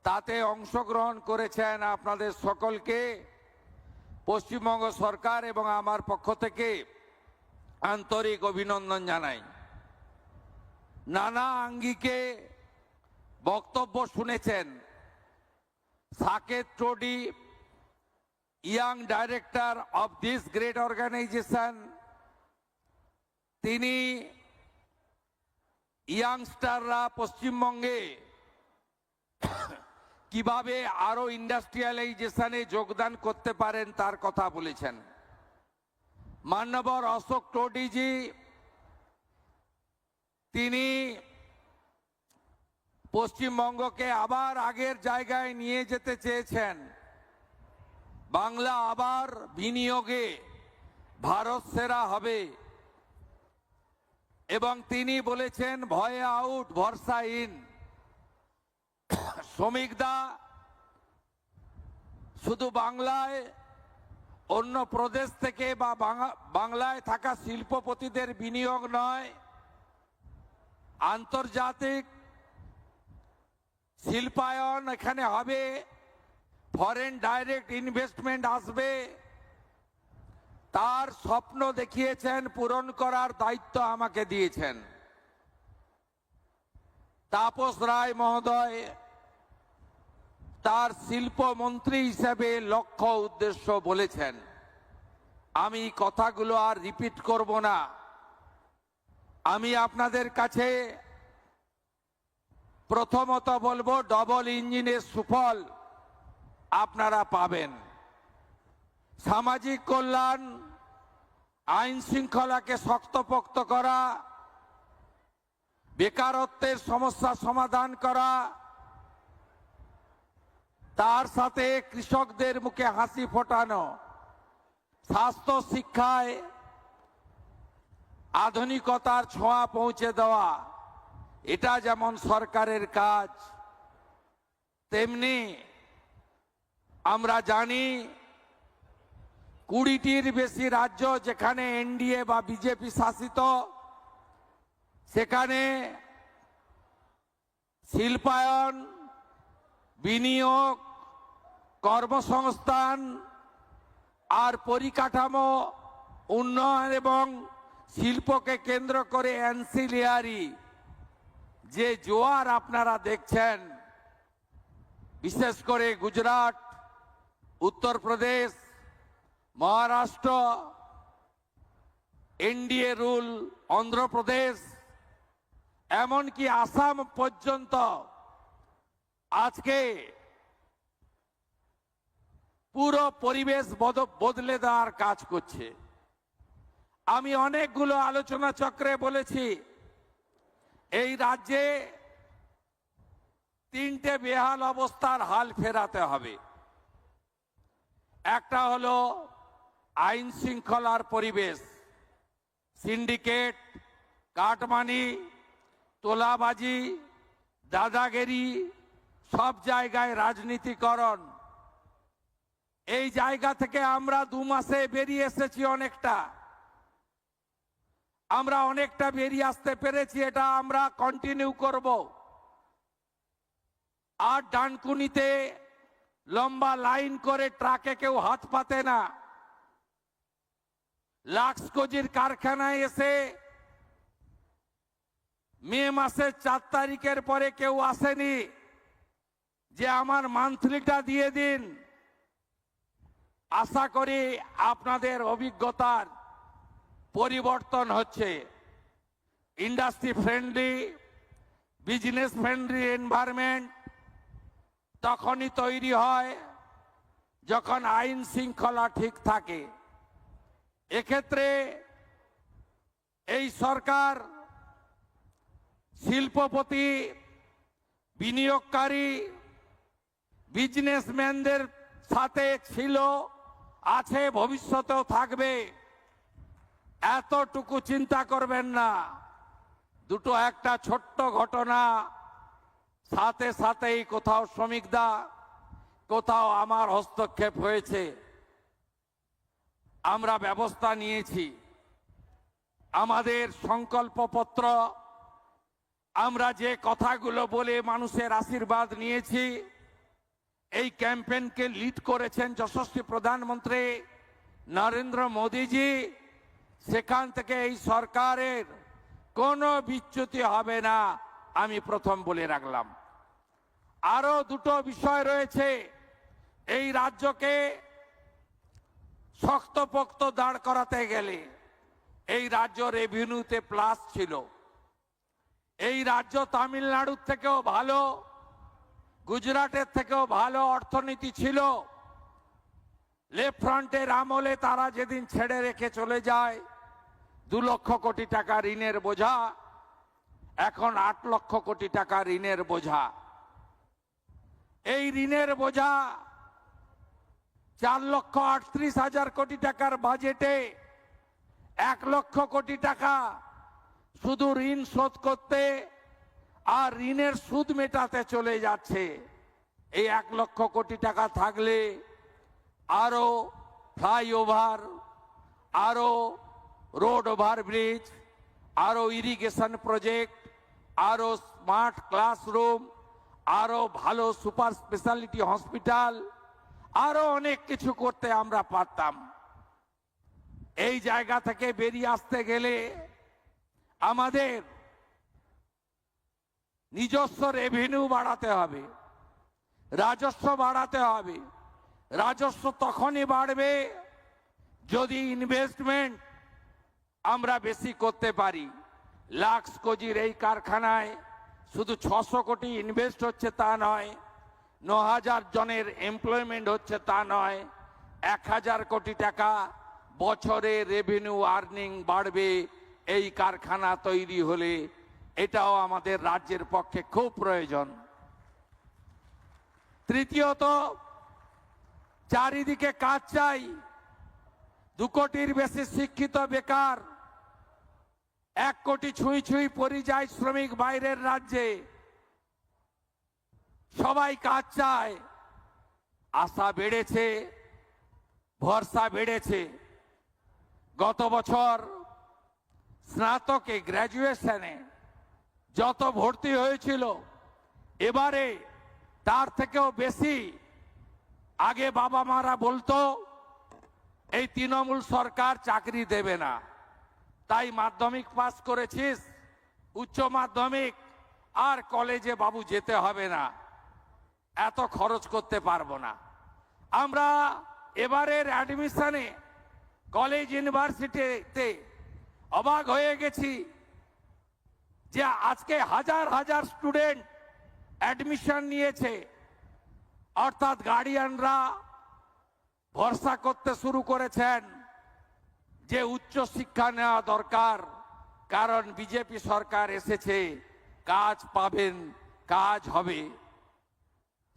তাতে অংশগ্রহণ করেছেন, আপনাদের সকলকে পশ্চিমবঙ্গ সরকার এবং আমার পক্ষ থেকে আন্তরিক অভিনন্দন জানাই। নানা আঙ্গিকে বক্তব্য শুনেছেন। Saket Todi, young director of this great organisation, তিনি ইয়াংস্টাররা পশ্চিমবঙ্গে কিভাবে আরো ইন্ডাস্ট্রিয়ালাইজেশনে যোগদান করতে পারেন তার কথা বলেছেন। মান্যবর অশোক টোডিজি, তিনি পশ্চিমবঙ্গকে আবার আগের জায়গায় নিয়ে যেতে চেয়েছেন, বাংলা আবার বিনিয়োগে ভারত সেরা হবে, এবং তিনি বলেছেন ভয়ে আউট, ভরসা ইন। শ্রমিকদা শুধু বাংলায় অন্য প্রদেশ থেকে বা বাংলায় থাকা শিল্পপতিদের বিনিয়োগ নয়, আন্তর্জাতিক শিল্পায়ন এখানে হবে, ফরেন ডাইরেক্ট ইনভেস্টমেন্ট আসবে, তার স্বপ্ন দেখিয়েছেন, পূরণ করার দায়িত্ব আমাকে দিয়েছেন। তাপস রায় মহোদয় তার শিল্পমন্ত্রী হিসেবে লক্ষ্য উদ্দেশ্য বলেছেন। আমি কথাগুলো আর রিপিট করব না। আমি আপনাদের কাছে প্রথমত বলবো, ডবল ইঞ্জিনের সুফল আপনারা পাবেন। সামাজিক কল্যাণ, আইন শৃঙ্খলাকে শক্তপোক্ত করা, বেকারত্বের সমস্যা সমাধান করা, তার সাথে কৃষকদের মুখে হাসি ফোটানো, স্বাস্থ্য শিক্ষায় আধুনিকতার ছোঁয়া পৌঁছে দেওয়া, এটা যেমন সরকারের কাজ, তেমনি আমরা জানি 20টির বেশি রাজ্য যেখানে এনডিএ বা বিজেপি শাসিত, সেখানে শিল্পায়ন, বিনিয়োগ, কর্মসংস্থান আর পরিকাঠামো উন্নয়ন এবং শিল্পকে কেন্দ্র করে অ্যান্সিলিয়ারি যে জোয়ার আপনারা দেখছেন, বিশেষ করে গুজরাট, উত্তরপ্রদেশ, মহারাষ্ট্র, এনডিএ রুল, অন্ধ্রপ্রদেশ, এমনকি আসাম পর্যন্ত আজকে পুরো পরিবেশ বদলে দেওয়ার কাজ করছে। আমি অনেকগুলো আলোচনা চক্রে বলেছি, এই রাজ্যে 3টে বেহাল অবস্থার হাল ফেরাতে হবে। একটা হলো আইন শৃঙ্খলার পরিবেশ, সিন্ডিকেট, কাটমানি, তোলাবাজি, দাদাগিরি, সব জায়গায় রাজনীতিকরণ। এই জায়গা থেকে আমরা 2 মাসে বেরিয়ে এসেছি অনেকটা, আমরা অনেকটা বেরিয়ে আসতে পেরেছি, এটা আমরা কন্টিনিউ করব। আর ডানকুনিতে লম্বা লাইন করে ট্রাকে কেউ হাত পাতে না। লাক্সকোজির কারখানায় এসে মে মাসের 4 তারিখের পরে কেউ আসেনি যে আমার মান্থলিটা দিয়ে দিন। আশা করি আপনাদের অভিজ্ঞতার পরিবর্তন হচ্ছে। Industry friendly, business friendly environment তখনই তৈরি হয় যখন আইন শৃঙ্খলা ঠিক থাকে। এক্ষেত্রে এই সরকার শিল্পপতি, বিনিয়োগকারী, বিজনেসম্যানদের সাথে ছিল, আছে, ভবিষ্যতেও থাকবে। এতটুকু চিন্তা করবেন না। দুটো একটা ছোট্ট ঘটনা, সাথে সাথেই কোথাও শ্রমিকদা, কোথাও আমার হস্তক্ষেপ হয়েছে, আমরা ব্যবস্থা নিয়েছি। আমাদের সংকল্পপত্র, আমরা যে কথাগুলো বলে মানুষের আশীর্বাদ নিয়েছি, এই ক্যাম্পেইনকে লিড করেছেন যশস্বী প্রধানমন্ত্রী নরেন্দ্র মোদীজি। সেখান থেকে এই সরকারের কোনো বিচ্যুতি হবে না, আমি প্রথম বলে রাখলাম। আরো দুটো বিষয় রয়েছে। এই রাজ্যকে শক্তপোক্ত দাঁড় করাতে গেলে এই রাজ্য রেভিনিউতে প্লাস ছিল। এই রাজ্য তামিলনাড়ুর থেকেও ভালো, গুজরাটের থেকেও ভালো অর্থনীতি ছিল। লেফট ফ্রন্টের আমলে তারা যেদিন ছেড়ে রেখে চলে যায়, 2 লক্ষ কোটি টাকা ঋণের বোঝা, এখন 8 লক্ষ কোটি টাকা ঋণের বোঝা। এই ঋণের বোঝা 4,38,000 কোটি টাকার বাজেটে 1 লক্ষ কোটি টাকা শুধু ঋণ শোধ করতে আর ঋণের সুদ মেটাতে চলে যাচ্ছে। এই 1 লক্ষ কোটি টাকা থাকলে আরো ফ্লাইওভার, আরো রোড ওভারব্রিজ, আরো ইরিগেশন প্রজেক্ট, আরো স্মার্ট ক্লাসরুম, আরো ভালো সুপার স্পেশালিটি হসপিটাল, আরো অনেক কিছু করতে আমরা পারতাম। এই জায়গা থেকে বেরিয়ে আসতে গেলে আমাদের নিজস্ব রেভিনিউ বাড়াতে হবে। রাজস্ব বাড়াতে হবে। রাজস্ব তখনই বাড়বে যদি ইনভেস্টমেন্ট আমরা বেশি করতে পারি। লাক্স কোজির এই কারখানায় শুধু 600 কোটি ইনভেস্ট হচ্ছে তা নয়, 9000 জনের এমপ্লয়মেন্ট হচ্ছে তা নয়, 1000 কোটি টাকা বছরে রেভিনিউ আর্নিং বাড়বে এই কারখানা তৈরি হলে। এটাও আমাদের রাজ্যের পক্ষে খুব প্রয়োজন। তৃতীয়ত, চারিদিকে কাজ চাই। 2 কোটির বেশি শিক্ষিত বেকার, 1 কোটি ছুঁই ছুঁই পরিযায়ী শ্রমিক বাইরের রাজ্যে, সবাই কাজ চায়। আশা বেড়েছে, ভরসা বেড়েছে। গত বছর স্নাতকে গ্র্যাজুয়েশনে যত ভর্তি হয়েছিল এবারে তার থেকেও বেশি। আগে বাবা মারা বলতো এই তৃণমূল সরকার চাকরি দেবে না, তাই মাধ্যমিক পাস করেছিস, উচ্চ মাধ্যমিক আর কলেজে বাবু যেতে হবে না, এত খরচ করতে পারবো না। আমরা এবারের অ্যাডমিশনে কলেজ ইউনিভার্সিটিতে অবাক হয়ে গেছি যে আজকে হাজার হাজার স্টুডেন্ট অ্যাডমিশন নিয়েছে। অর্থাৎ গার্ডিয়ানরা ভরসা করতে শুরু করেছেন যে উচ্চ শিক্ষা নেওয়া দরকার, কারণ বিজেপি সরকার এসেছে, কাজ পাবেন, কাজ হবে।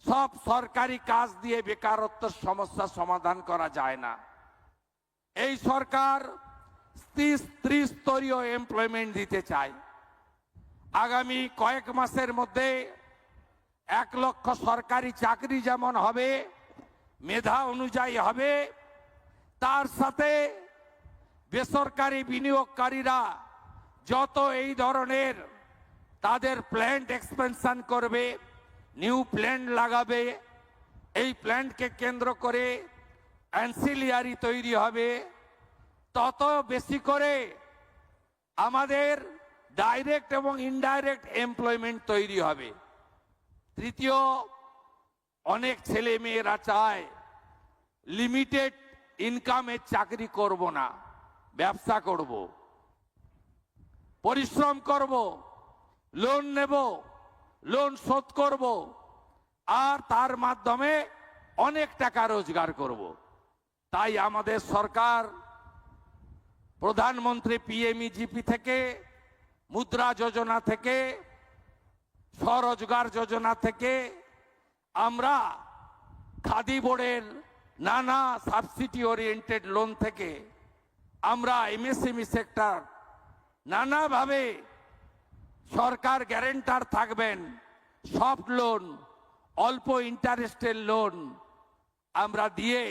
সব সরকারি কাজ দিয়ে বেকারত্বের সমস্যা সমাধান করা যায় না। এই সরকার ত্রিস্তরীয় এমপ্লয়মেন্ট দিতে চায়। আগামী কয়েক মাসের মধ্যে 1 লক্ষ সরকারি চাকরি যেমন হবে, মেধা অনুযায়ী হবে, তার সাথে বেসরকারি বিনিয়োগকারীরা যত এই ধরনের তাদের প্ল্যান্ট এক্সপেনশন করবে, নিউ প্ল্যান্ট লাগাবে, এই প্ল্যান্টকে কেন্দ্র করে অ্যান্সিলিয়ারি তৈরি হবে, তত বেশি করে আমাদের ডাইরেক্ট এবং ইনডাইরেক্ট এমপ্লয়মেন্ট তৈরি হবে। তৃতীয়, অনেক ছেলে মেয়েরা চায় লিমিটেড ইনকামের চাকরি করব না, ব্যবসা করব, পরিশ্রম করব, লোন নেব, লোন শোধ করব, আর তার মাধ্যমে অনেক টাকা রোজগার করব। তাই আমাদের সরকার প্রধানমন্ত্রী পিএমইজিপি থেকে, মুদ্রা যোজনা থেকে, স্বরোজগার যোজনা থেকে, আমরা খাদি বোর্ডের নানা সাবসিডি ওরিয়েন্টেড লোন থেকে, আমরা এমএসএমই সেক্টর নানাভাবে সরকার গ্যারেন্টার থাকবেন, সফট লোন, অল্প ইন্টারেস্টের লোন আমরা দিয়ে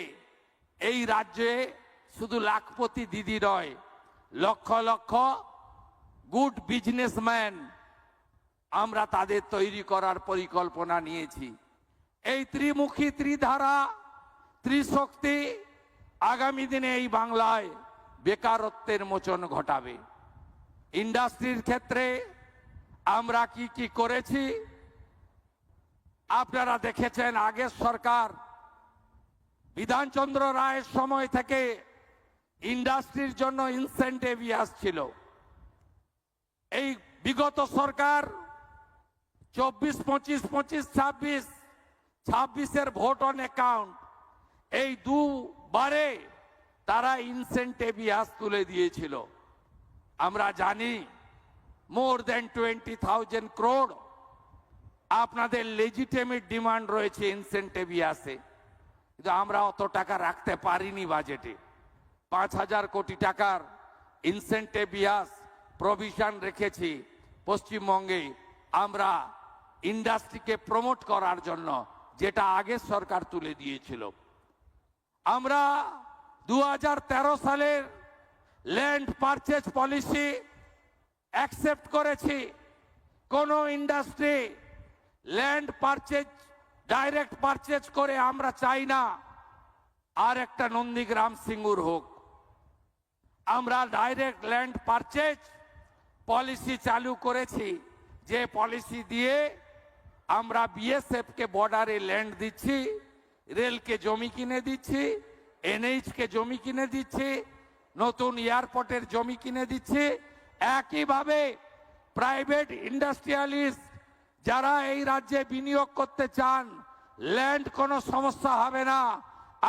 এই রাজ্যে শুধু লাখপতি দিদি নয়, লক্ষ লক্ষ গুড বিজনেসম্যান আমরা তাদের তৈরি করার পরিকল্পনা নিয়েছি। এই ত্রিমুখী, ত্রিধারা, ত্রিশক্তি আগামী দিনে এই বাংলায় বেকারত্বের মোচন ঘটাবে। ইন্ডাস্ট্রির ক্ষেত্রে আমরা কি কি করেছি আপনারা দেখেছেন। আগের সরকার বিধানচন্দ্র রায়ের সময় থেকে ইন্ডাস্ট্রির জন্য ইনসেন্টিভ আসছিল। এই বিগত সরকার 24, 25, 25, 26 ভোট অন অ্যাকাউন্ট, এই দুবারে তারা ইনসেন্টিভ তুলে দিয়েছিল। আমরা জানি মোর দেন 20,000 crore আপনাদের লেজিটিমেট ডিমান্ড রয়েছে ইনসেন্টিভ আসে, কিন্তু আমরা অত টাকা রাখতে পারিনি বাজেটে। 5,000 কোটি টাকার ইনসেন্টিভ প্রভিশন রেখেছি পশ্চিমবঙ্গে আমরা ইন্ডাস্ট্রিকে প্রমোট করার জন্য, যেটা আগের সরকার তুলে দিয়েছিল। আমরা 2013 সালের ল্যান্ড পারচেজ পলিসি অ্যাকসেপ্ট করেছি। কোন industry land purchase direct purchase করে আমরা চাই না আর একটা নন্দীগ্রাম সিঙ্গুর হোক। আমরা ডাইরেক্ট ল্যান্ড পারচেজ পলিসি চালু করেছি, যে পলিসি দিয়ে আমরা বিএসএফ কে বর্ডারে ল্যান্ড দিচ্ছি, রেলকে জমি কিনে দিচ্ছি, এনএইচ কে জমি কিনে দিচ্ছি, নতুন এয়ারপোর্টের জমি কিনে দিচ্ছি। একইভাবে প্রাইভেট ইন্ডাস্ট্রিয়ালিস্ট যারা এই রাজ্যে বিনিয়োগ করতে চান, ল্যান্ড কোনো সমস্যা হবে না।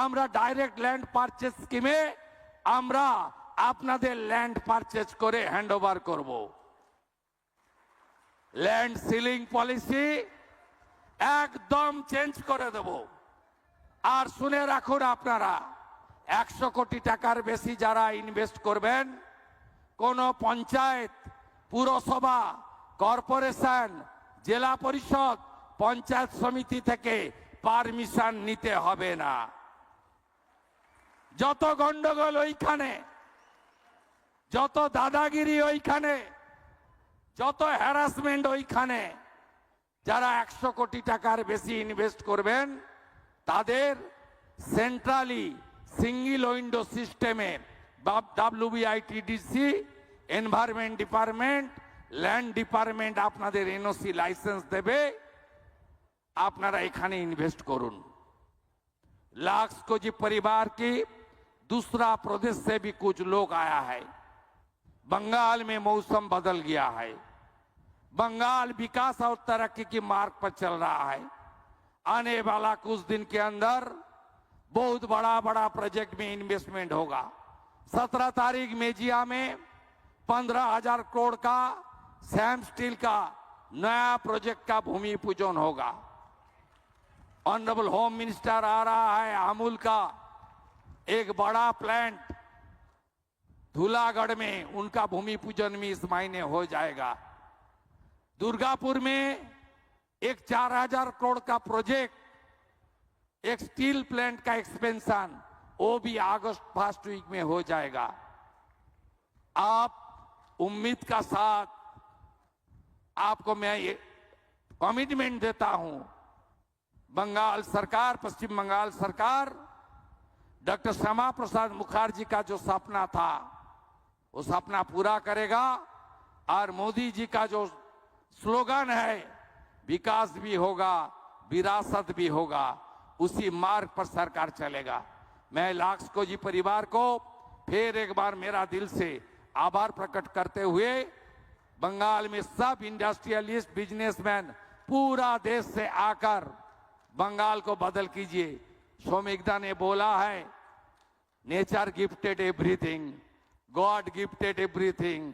আমরা ডাইরেক্ট ল্যান্ড পারচেজ স্কিমে আমরা আপনাদের ল্যান্ড পারচেজ করে হ্যান্ডওভার করব। ল্যান্ড সিলিং পলিসি একদম চেঞ্জ করে দেব। আর শুনে রাখুন আপনারা, 100 কোটি টাকার বেশি যারা ইনভেস্ট করবেন, কোন পঞ্চায়েত, পুরসভা, কর্পোরেশন, জেলা পরিষদ, পঞ্চায়েত সমিতি থেকে পারমিশন নিতে হবে না। যত গন্ডগোল ওইখানে, যত দাদাগিরি ওইখানে, যত হ্যারাসমেন্ট ওইখানে, যারা 100 কোটি টাকার বেশি ইনভেস্ট করবেন তাদের সেন্ট্রালি সিঙ্গেল উইন্ডো সিস্টেমে WBITDC, environment department, land department আপনাদের এনওসি লাইসেন্স দেবে। আপনারা এখানে इन्वेस्ट করুন। लाखों जी परिवार की दूसरा प्रदेश से भी कुछ लोग आया है। बंगाल में मौसम बदल गया है। बंगाल विकास और तरक्की की मार्ग पर चल रहा है। आने वाला कुछ दिन के अंदर बहुत बड़ा बड़ा प्रोजेक्ट में इन्वेस्टमेंट होगा। 17 तारीख मेजिया में 15,000 करोड़ का सैम स्टील का नया प्रोजेक्ट का भूमि पूजन होगा। ऑनरेबल होम मिनिस्टर आ रहा है। अमूल का एक बड़ा प्लांट धूलागढ़ में, उनका भूमि पूजन भी इस महीने हो जाएगा। दुर्गापुर में एक 4,000 करोड़ का प्रोजेक्ट, एक स्टील प्लांट का एक्सपेंशन, वो भी अगस्त फर्स्ट वीक में हो जाएगा। आप उम्मीद का साथ आपको मैं ये कमिटमेंट देता हूं, बंगाल सरकार, पश्चिम बंगाल सरकार डॉक्टर श्यामा प्रसाद मुखर्जी का जो सपना था वो सपना पूरा करेगा। और मोदी जी का जो स्लोगन है, विकास भी होगा, विरासत भी होगा, उसी मार्ग पर सरकार चलेगा। मैं लाखों जी परिवार को फिर एक बार मेरा दिल से आभार प्रकट करते हुए, बंगाल में सब इंडस्ट्रियलिस्ट, बिजनेसमैन पूरा देश से आकर बंगाल को बदल कीजिए। सोमिकदा ने बोला है, nature gifted everything, God gifted everything.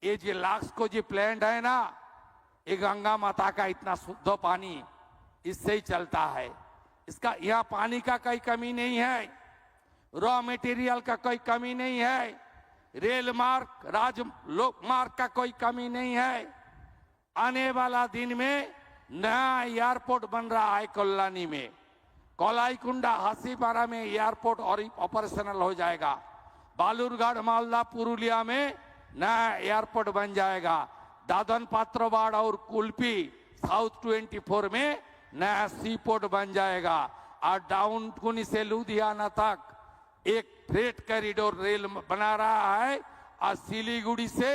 ये जो लाखों जी प्लांट है ना, ये गंगा माता का इतना शुद्ध पानी इससे ही चलता है। इसका यहाँ पानी का कोई कमी नहीं है, रॉ मटेरियल का कोई कमी नहीं है, रेल मार्ग, मार्ग का कोई कमी नहीं है। आने वाला दिन में नया एयरपोर्ट बन रहा है कल्याणी में, कोलाईकुंडा हासीपारा में एयरपोर्ट और ऑपरेशनल हो जाएगा। बालूरघाट, मालदा, पुरुलिया में नया एयरपोर्ट बन जाएगा। दादन पात्रोबाड़ और कुल्पी साउथ 24 में नया सी पोर्ट बन जाएगा। और डाउन कुनी से लुधियाना तक एक फ्रेट कॉरिडोर रेल बना रहा है। और सिलीगुड़ी से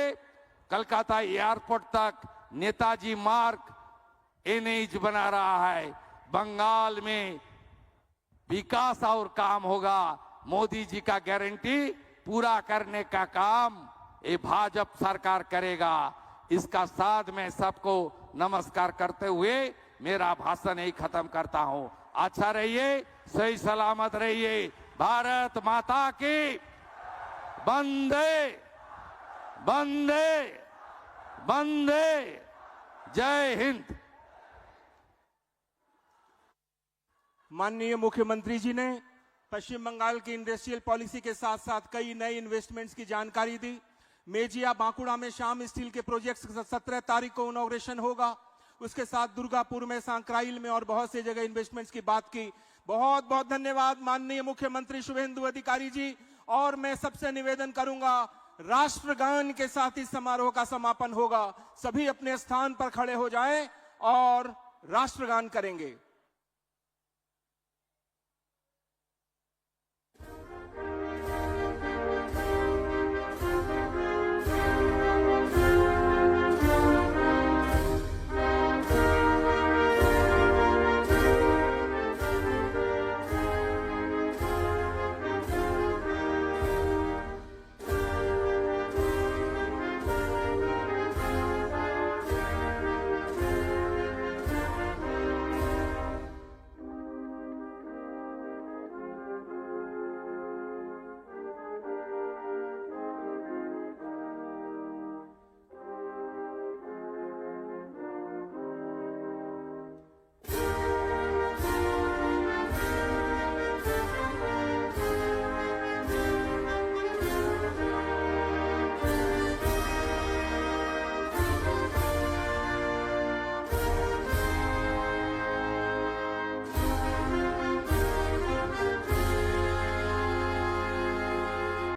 कलकत्ता एयरपोर्ट तक नेताजी मार्ग एनएच बना रहा है। बंगाल में विकास और काम होगा। मोदी जी का गारंटी पूरा करने का काम ये भाजपा सरकार करेगा। इसका साथ मैं सबको नमस्कार करते हुए मेरा भाषण यही खत्म करता हूं। अच्छा रहिए, सही सलामत रहिए। भारत माता की वंदे वंदे वंदे, जय हिंद। माननीय मुख्यमंत्री जी ने पश्चिम बंगाल की इंडस्ट्रियल पॉलिसी के साथ साथ कई नए इन्वेस्टमेंट्स की जानकारी दी। मेजिया बांकुड़ा में श्याम स्टील के प्रोजेक्ट्स 17 तारीख को इनॉग्रेशन होगा। उसके साथ दुर्गापुर में, सांकराइल में और बहुत सी जगह इन्वेस्टमेंट्स की बात की। बहुत बहुत धन्यवाद माननीय मुख्यमंत्री शुभेंदु अधिकारी जी। और मैं सबसे निवेदन करूंगा, राष्ट्रगान के साथ इस समारोह का समापन होगा। सभी अपने स्थान पर खड़े हो जाएं और राष्ट्रगान करेंगे।